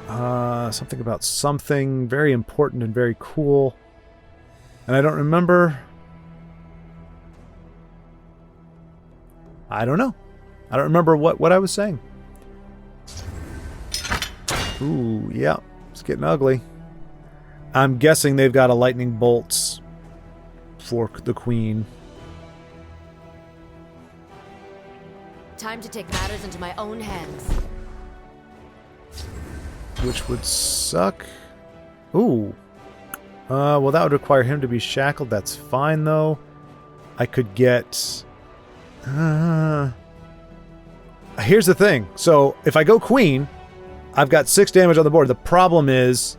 A: Something about something very important and very cool. And I don't remember I don't know. I don't remember what I was saying. Ooh, yeah. It's getting ugly. I'm guessing they've got a lightning bolts for the queen.
K: Time to take matters into my own hands.
A: Which would suck. Ooh. Well, that would require him to be shackled. That's fine, though. I could get... Here's the thing. So, if I go queen, I've got 6 damage on the board. The problem is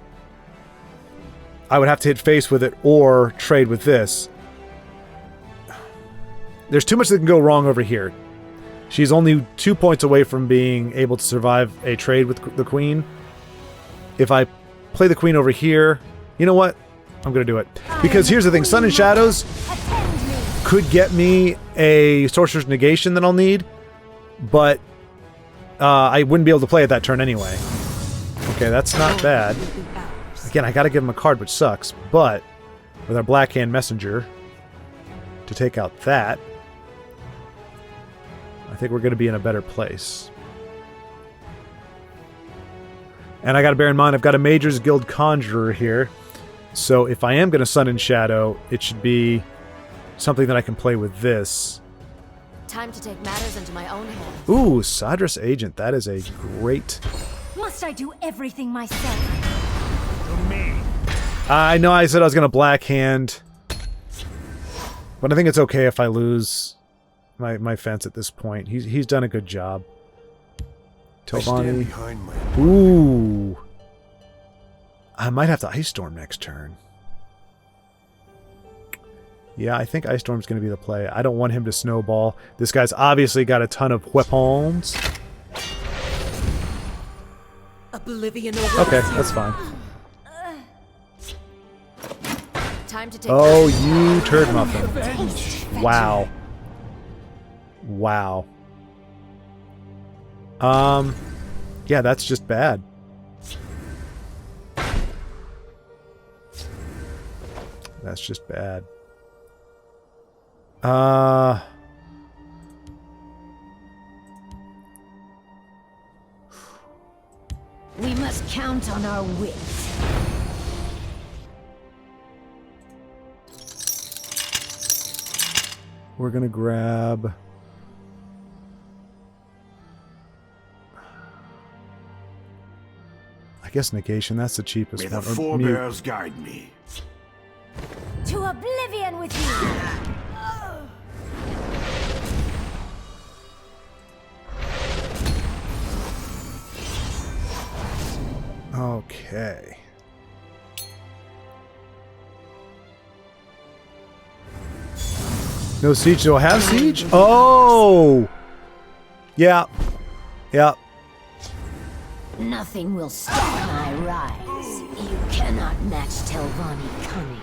A: I would have to hit face with it or trade with this. There's too much that can go wrong over here. She's only 2 points away from being able to survive a trade with the queen. If I play the queen over here, you know what? I'm going to do it. Because here's the thing. Sun and Shadows could get me a Sorcerer's Negation that I'll need, but I wouldn't be able to play it that turn anyway. Okay, that's not bad. Again, I got to give him a card, which sucks, but with our Black Hand Messenger to take out that, I think we're going to be in a better place. And I got to bear in mind, I've got a Mage's Guild Conjurer here. So if I am going to Sun and Shadow, it should be something that I can play with this.
K: Time to take matters into my own hands.
A: Ooh, Sadras Agent. That is a great...
E: Must I do everything myself?
D: To me.
A: I know I said I was going to Black Hand, but I think it's okay if I lose my fence at this point. He's done a good job. Telvanni. Ooh. I might have to Ice Storm next turn. Yeah, I think Ice Storm's going to be the play. I don't want him to snowball. This guy's obviously got a ton of weapons.
B: Oblivion
A: okay, that's fine.
K: Time to take
A: oh, you turd muffin. Wow. Wow. Yeah, that's just bad. That's just bad.
F: We must count on our wits.
A: We're gonna grab... I guess negation, that's the cheapest
J: May the
A: one.
J: forebears guide me.
E: To oblivion with you!
A: Okay. No siege. Do I have siege? Oh! Yeah. Yeah.
F: Nothing will stop my rise. You cannot match Telvanni cunning.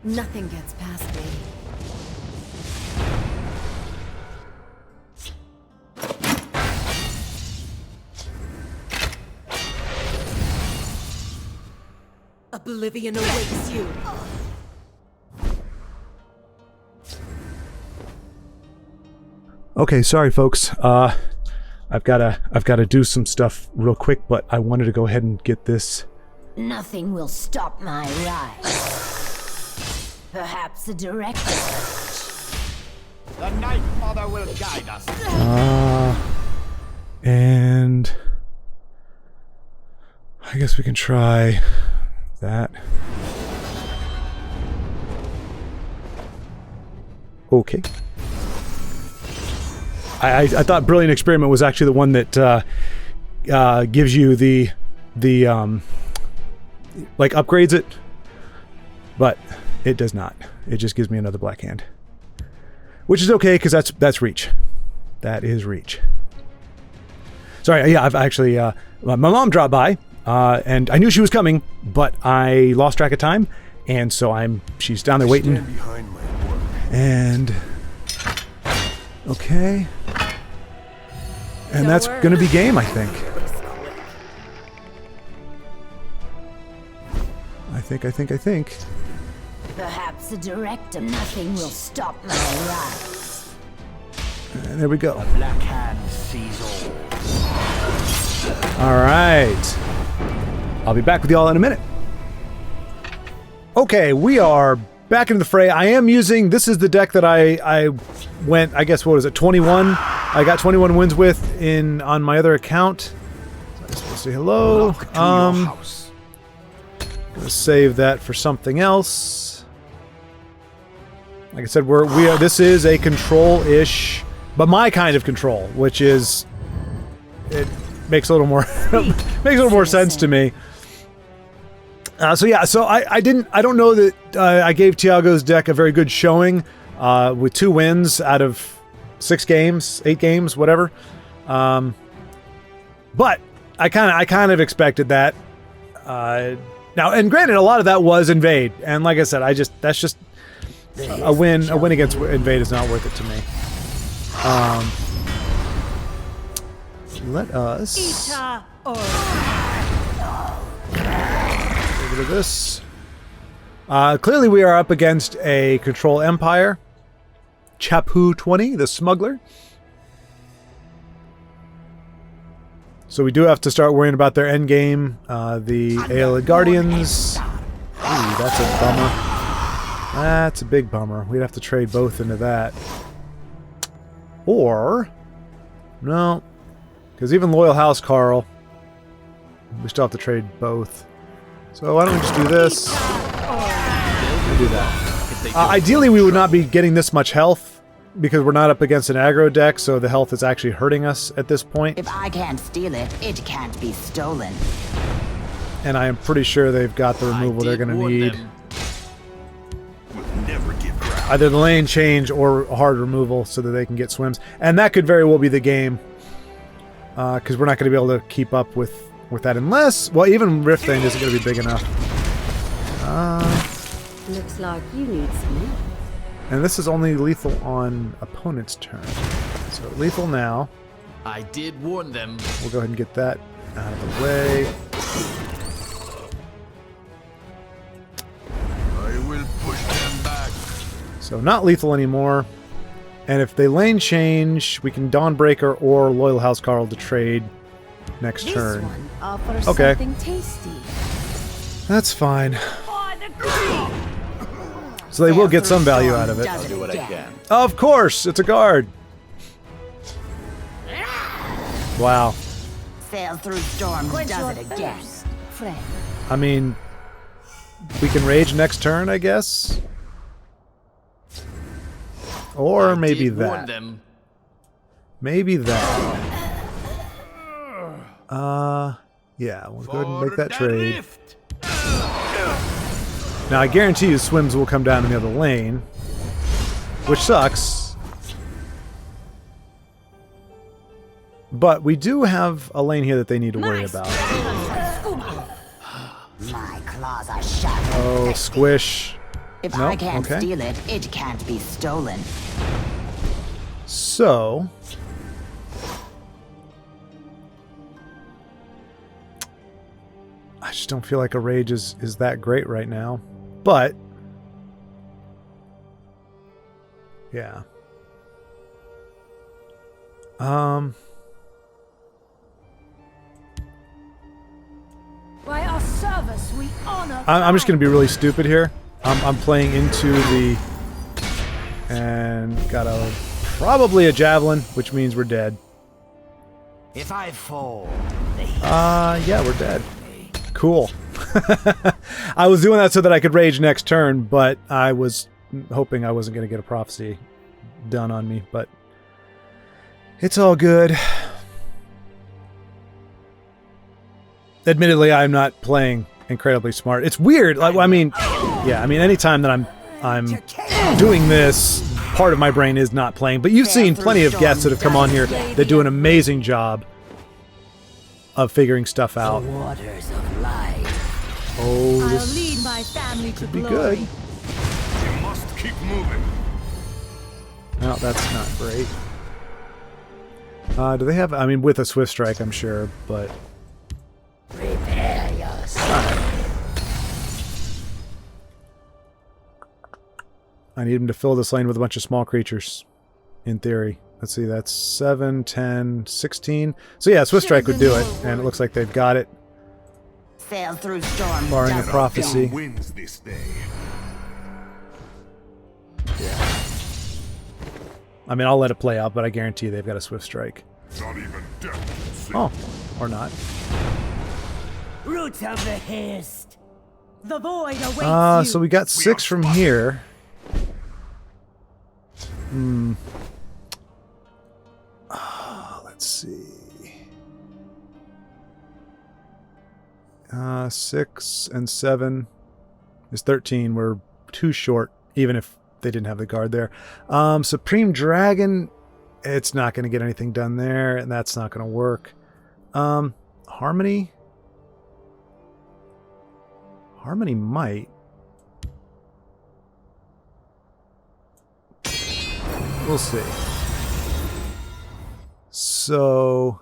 K: Nothing gets past me.
B: Oblivion awaits you.
A: Okay, sorry folks. I've gotta do some stuff real quick, but I wanted to go ahead and get this.
F: Nothing will stop my rise. Perhaps a direct approach.
C: The Night Mother will guide us.
A: And I guess we can try that. Okay. I thought Brilliant Experiment was actually the one that gives you the like upgrades it, but it does not. It just gives me another Black Hand, which is okay because that's reach. That is reach. Sorry, yeah, I've actually my mom dropped by and I knew she was coming, but I lost track of time And so she's down there waiting. And okay. And that's gonna be game, I think. I think.
F: Perhaps a direct nothing will stop my rise.
A: And there we go.
D: Black hand sees all.
A: All right. I'll be back with y'all in a minute. Okay, we are back into the fray. I am using, this is the deck that I went, I guess, what was it, 21? I got 21 wins with on my other account. So I'm supposed to say hello. Gonna save that for something else. Like I said, this is a control-ish, but my kind of control, which is, it makes a little more sense to me. So yeah, so I don't know that I gave Tiago's deck a very good showing with 2 wins out of 6 games, 8 games, whatever. But I kind of expected that. Now, and granted, a lot of that was invade, and like I said, that's just a win. A win against invade is not worth it to me. Let us get rid of this. Clearly, we are up against a control empire. Chapu 20, the smuggler. So we do have to start worrying about their endgame. The Aelid Guardians. Ooh, that's a bummer. That's a big bummer. We'd have to trade both into that. Or... no. Because even Loyal House Carl, we still have to trade both. So why don't we just do this? We'll do that. Ideally, we would not be getting this much health, because we're not up against an aggro deck, so the health is actually hurting us at this point.
F: If I can't steal it, it can't be stolen.
A: And I am pretty sure they've got the removal they're going to need. Either the lane change or a hard removal so that they can get swims. And that could very well be the game. Because we're not going to be able to keep up with that unless... well, even Rift Thing isn't going to be big enough.
K: Looks like you need some.
A: And this is only lethal on opponent's turn. So lethal now.
C: I did warn them.
A: We'll go ahead and get that out of the way.
J: I will push them back.
A: So not lethal anymore. And if they lane change, we can Dawnbreaker or Loyal House Carl to trade next turn. Okay. That's fine. So they will get some value out of it.
C: I'll do what I can.
A: Of course, it's a guard. Wow.
F: Sail through storms, does it again.
A: I mean, we can rage next turn, I guess. Or maybe that. Maybe that. Yeah, we'll go ahead and make that trade. Now, I guarantee you swims will come down in the other lane, which sucks. But we do have a lane here that they need to worry about.
F: My claws are sharp.
A: Oh, squish.
F: If
A: No?
F: I can't
A: Okay.
F: steal it, it can't be stolen.
A: So... I just don't feel like a rage is that great right now. But... yeah.
E: By our service, we honor.
A: I'm just going to be really stupid here. I'm playing into the... and got probably a javelin, which means we're dead.
D: If I fall,
A: Yeah, we're dead. Cool. I was doing that so that I could rage next turn, but I was hoping I wasn't going to get a prophecy done on me, but it's all good. Admittedly, I'm not playing incredibly smart. It's weird. Like, I mean, yeah, I mean, anytime that I'm doing this, part of my brain is not playing. But you've seen plenty of guests that have come on here that do an amazing job of figuring stuff out.
F: Waters of life.
A: Oh,
B: I'll
A: this...
B: lead
E: lead my family to
A: Be
E: glory.
A: good.
J: You must keep moving.
A: No, that's not great. Do they have... I mean, with a Swift Strike, I'm sure, but...
F: Prepare yourself.
A: I need him to fill this lane with a bunch of small creatures, in theory. Let's see, that's 7, 10, 16. So yeah, Swift Strike would do it, and it looks like they've got it.
F: Sail through storms.
A: Barring a prophecy.
J: Wins this day.
A: I mean, I'll let it play out, but I guarantee they've got a Swift Strike.
J: Not even death can see.
A: Oh, or not.
E: Roots of the Hist. The void awaits you.
A: So we got 6 from here. Let's see. 6 and 7 is 13. We're too short, even if they didn't have the guard there. Supreme Dragon, it's not going to get anything done there, and that's not going to work. Harmony? Harmony might. We'll see. So,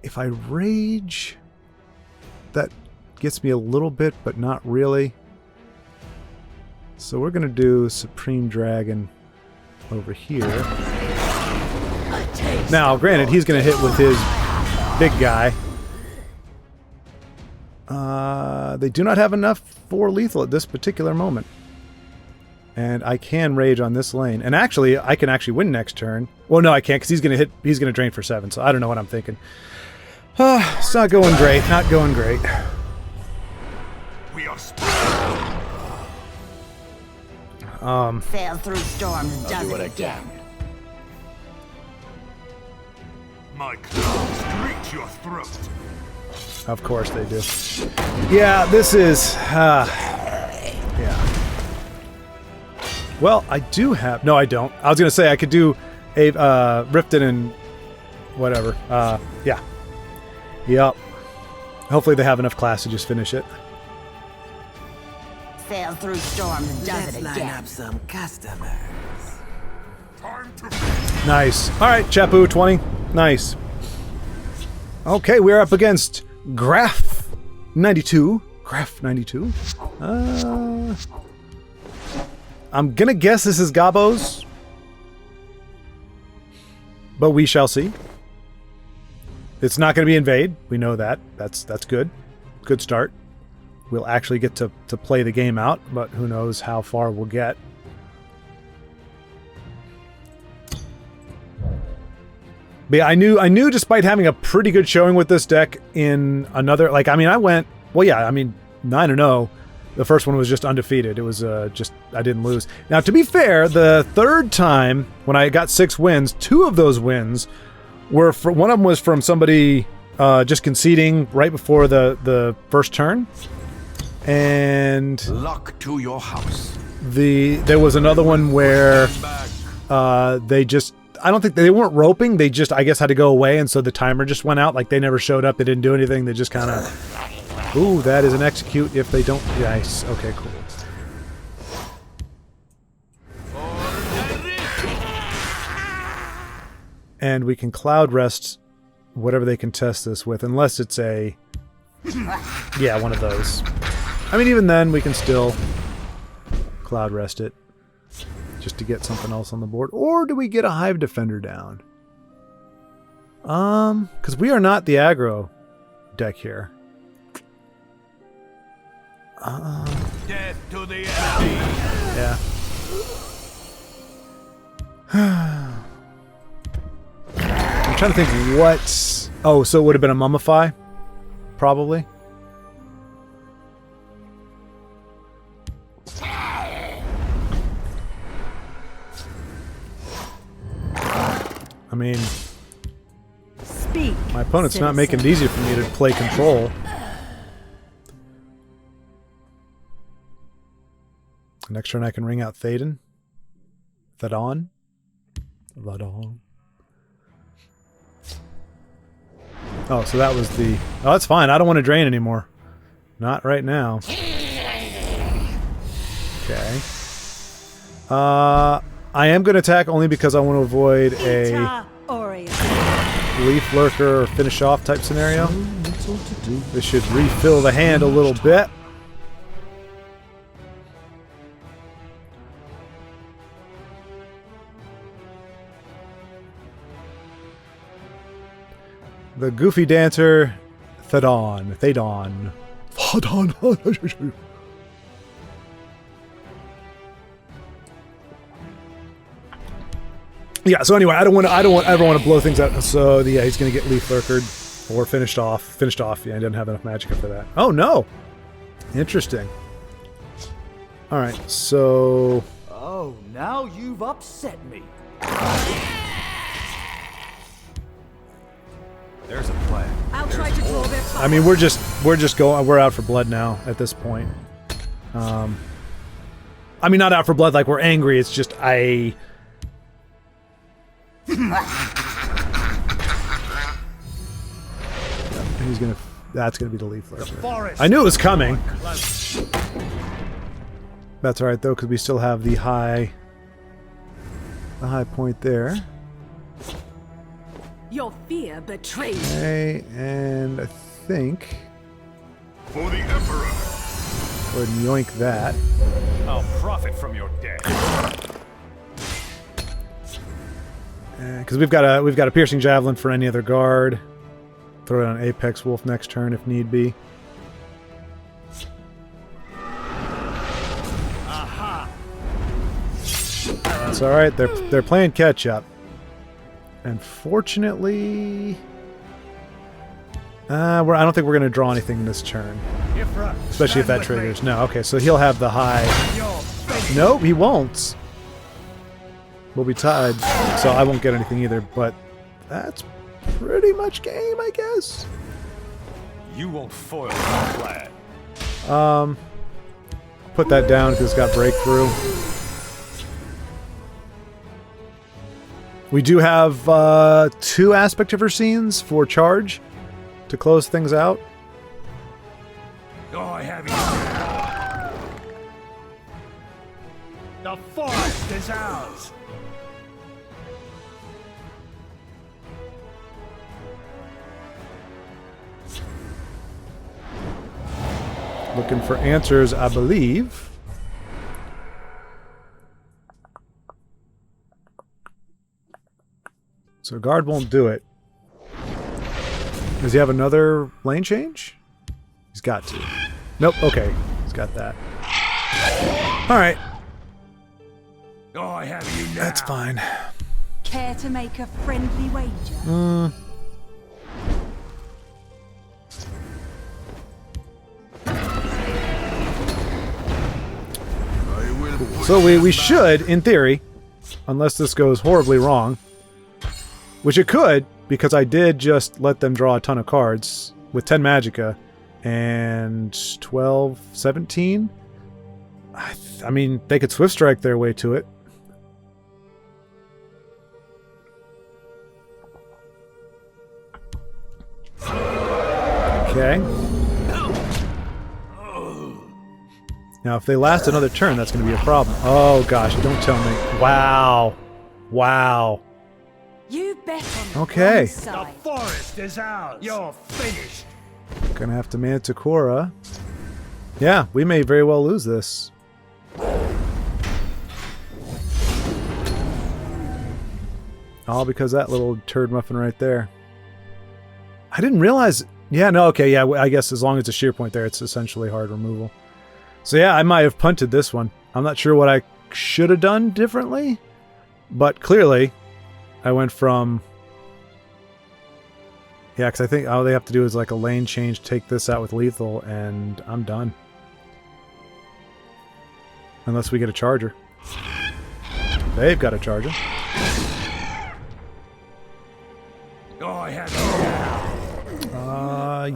A: if I rage, that gets me a little bit, but not really. So we're going to do Supreme Dragon over here. Now, granted, he's going to hit with his big guy. They do not have enough for lethal at this particular moment. And I can rage on this lane. And actually, I can actually win next turn. Well, no, I can't, because he's going to hit. He's going to drain for 7, so I don't know what I'm thinking. It's not going great. Not going great.
J: We are
F: Sail through storms. Does it again.
J: My claws reach your throat.
A: Of course they do. Yeah, this is... yeah. Well, I do have... No, I don't. I was going to say I could do a Rifted and whatever. Yeah. Yep. Hopefully they have enough class to just finish it.
F: Sail through storms. Does it
D: Line
F: again.
D: up some customers.
J: Time to...
A: Nice. All right, Chapu, 20. Nice. Okay, we're up against Graph 92. Graph 92. I'm gonna guess this is Gabo's, but we shall see. It's not gonna be Invade. We know that. That's good. Good start. We'll actually get to play the game out, but who knows how far we'll get. But yeah, I knew despite having a pretty good showing with this deck in another, like, I mean, I went, well, yeah, I mean, 9-0. The first one was just undefeated. It was just, I didn't lose. Now, to be fair, the third time when I got 6 wins, 2 of those wins were, one of them was from somebody just conceding right before the first turn. And
J: Luck to your house.
A: there was another one where they just, I don't think they weren't roping. They just, I guess, had to go away, and so the timer just went out. Like, they never showed up. They didn't do anything. They just kind of, ooh, that is an execute if they don't. Nice. Okay, cool. And we can Cloud Rest whatever they can test this with, unless it's a, yeah, one of those. I mean, even then, we can still Cloud Rest it. Just to get something else on the board. Or do we get a Hive Defender down? Because we are not the aggro deck here.
J: Death to the enemy.
A: Yeah. I'm trying to think what... Oh, so it would have been a Mummify? Probably. I mean,
E: Speak,
A: my opponent's
E: citizen.
A: not making it easy for me to play control. Next turn I can ring out Thaden. Thadon. Thadon. Oh, so that was the... Oh, that's fine. I don't want to drain anymore. Not right now. Okay. I am going to attack only because I want to avoid a Leaf Lurker or finish off type scenario. This should refill the hand a little bit. The Goofy Dancer, Thadon. Yeah, so anyway, I don't ever want to blow things out. So yeah, he's gonna get Leaf Lurkered or finished off. Yeah, he doesn't have enough magicka for that. Oh no! Interesting. Alright, so
L: oh, now you've upset me. There's a plan.
B: I'll try to draw their fire.
A: I mean we're just going we're out for blood now at this point. I mean not out for blood like we're angry, it's just that's gonna be the Leaf Lurker. I knew it was coming. That's alright though, because we still have the high point there.
B: Your fear betrays you.
A: Okay, and I think
J: For the Emperor.
A: go ahead and yoink that.
L: I'll profit from your death.
A: Because we've got a piercing javelin for any other guard. Throw it on Apex Wolf next turn if need be.
L: Aha!
A: That's all right. They're playing catch up. And fortunately, I don't think we're going to draw anything this turn, especially if that triggers. No, okay. So he'll have the high. Nope, he won't. We'll be tied, so I won't get anything either, but that's pretty much game, I guess.
L: You won't foil my plan.
A: Put that down because it's got breakthrough. We do have 2 aspect of her scenes for charge to close things out.
L: Oh, I have you. The forest is ours.
A: Looking for answers, I believe. So guard won't do it. Does he have another lane change? He's got to. Nope, okay. He's got that. Alright.
L: Oh, I have you now.
A: That's fine.
E: Care to make a friendly wager?
A: So we should, in theory, unless this goes horribly wrong, which it could, because I did just let them draw a ton of cards with 10 magicka and 12, 17. I mean, they could Swift Strike their way to it. Okay. Now, if they last another turn, that's going to be a problem. Oh, gosh, don't tell me. Wow. Wow.
E: You bet on the
A: okay.
E: wrong side.
L: The forest is ours. You're finished.
A: Gonna have to Manticora. Yeah, we may very well lose this. All because that little turd muffin right there. I didn't realize... Yeah, no, okay, yeah, I guess as long as it's a shear point there, it's essentially hard removal. So yeah, I might have punted this one. I'm not sure what I should have done differently, but clearly I went from... Yeah, because I think all they have to do is like a lane change, take this out with lethal, and I'm done. Unless we get a charger. They've got a charger.
L: Oh, I have you.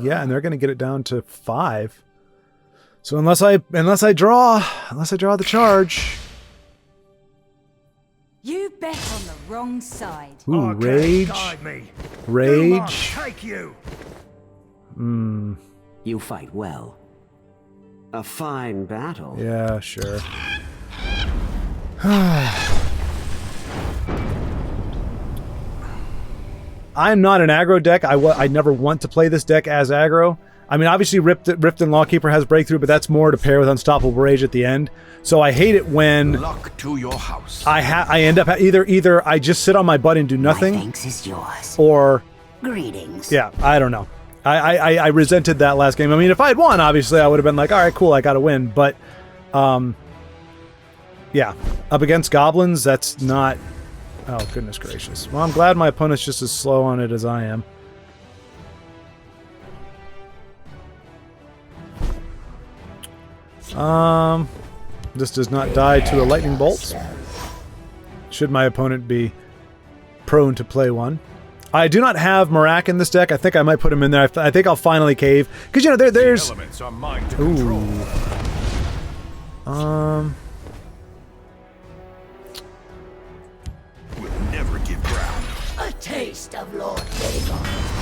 A: Yeah, and they're going to get it down to 5. So unless I draw the charge.
E: You bet on the wrong side.
A: Ooh,
L: Okay,
A: rage.
L: guide me.
A: Rage.
L: Take you.
I: You fight well. A fine battle.
A: Yeah, sure. I'm not an aggro deck. I never want to play this deck as aggro. I mean, obviously Rift and Lawkeeper has Breakthrough, but that's more to pair with Unstoppable Rage at the end. So I hate it when
J: Luck to your house.
A: I end up either I just sit on my butt and do nothing.
I: My thanks is yours.
A: Or
I: greetings.
A: Yeah, I don't know. I resented that last game. I mean, if I had won, obviously I would have been like, all right, cool, I got to win. But, yeah, up against goblins, that's not. Oh goodness gracious. Well, I'm glad my opponent's just as slow on it as I am. This does not die to a lightning bolt. Should my opponent be prone to play one. I do not have Marak in this deck. I think I might put him in there. I think I'll finally cave. Because, you know, there's...
J: The elements are mine to control. We'll never give ground.
F: A taste of Lord Dagon's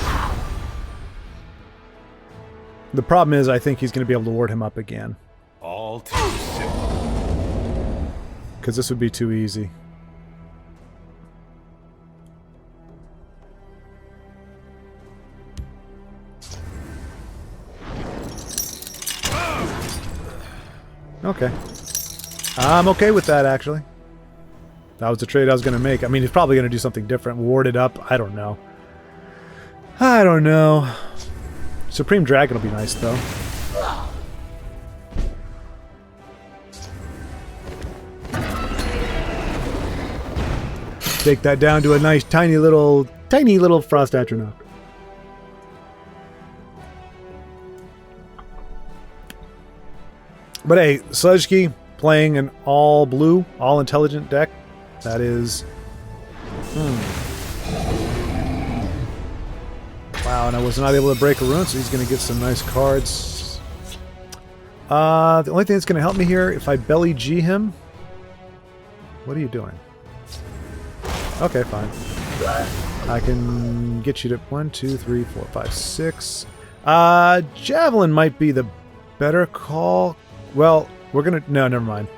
F: power.
A: The problem is I think he's going to be able to ward him up again.
J: All too simple.
A: Because this would be too easy. Okay. I'm okay with that, actually. That was the trade I was going to make. I mean, he's probably going to do something different. Ward it up. I don't know. I don't know. Supreme Dragon will be nice, though. Take that down to a nice, tiny little Frost Atronach. But hey, Sludgekey playing an all blue, all intelligent deck. That is. Wow, and I was not able to break a rune, so he's going to get some nice cards. The only thing that's going to help me here, if I belly G him. What are you doing? Okay, fine. I can get you to 1, 2, 3, 4, 5, 6. Javelin might be the better call. Well, we're gonna... No, never mind.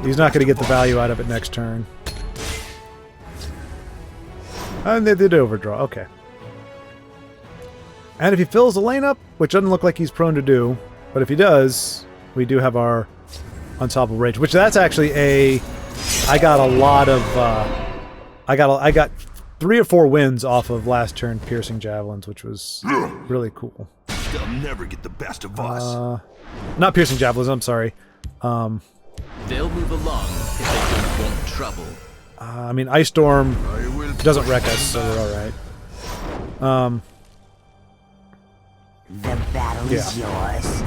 A: He's not gonna get the value out of it next turn. And they did overdraw. Okay. And if he fills the lane up, which doesn't look like he's prone to do, but if he does, we do have our Unstoppable Rage, which that's actually a... I got a lot of... I got 3 or 4 wins off of last turn Piercing Javelins, which was really cool.
J: They'll never get the best of us.
A: Not Piercing Javelins, I'm sorry.
C: They'll move along if they don't want trouble.
A: I mean, Ice Storm doesn't wreck us, so we're alright.
I: The battle is yours.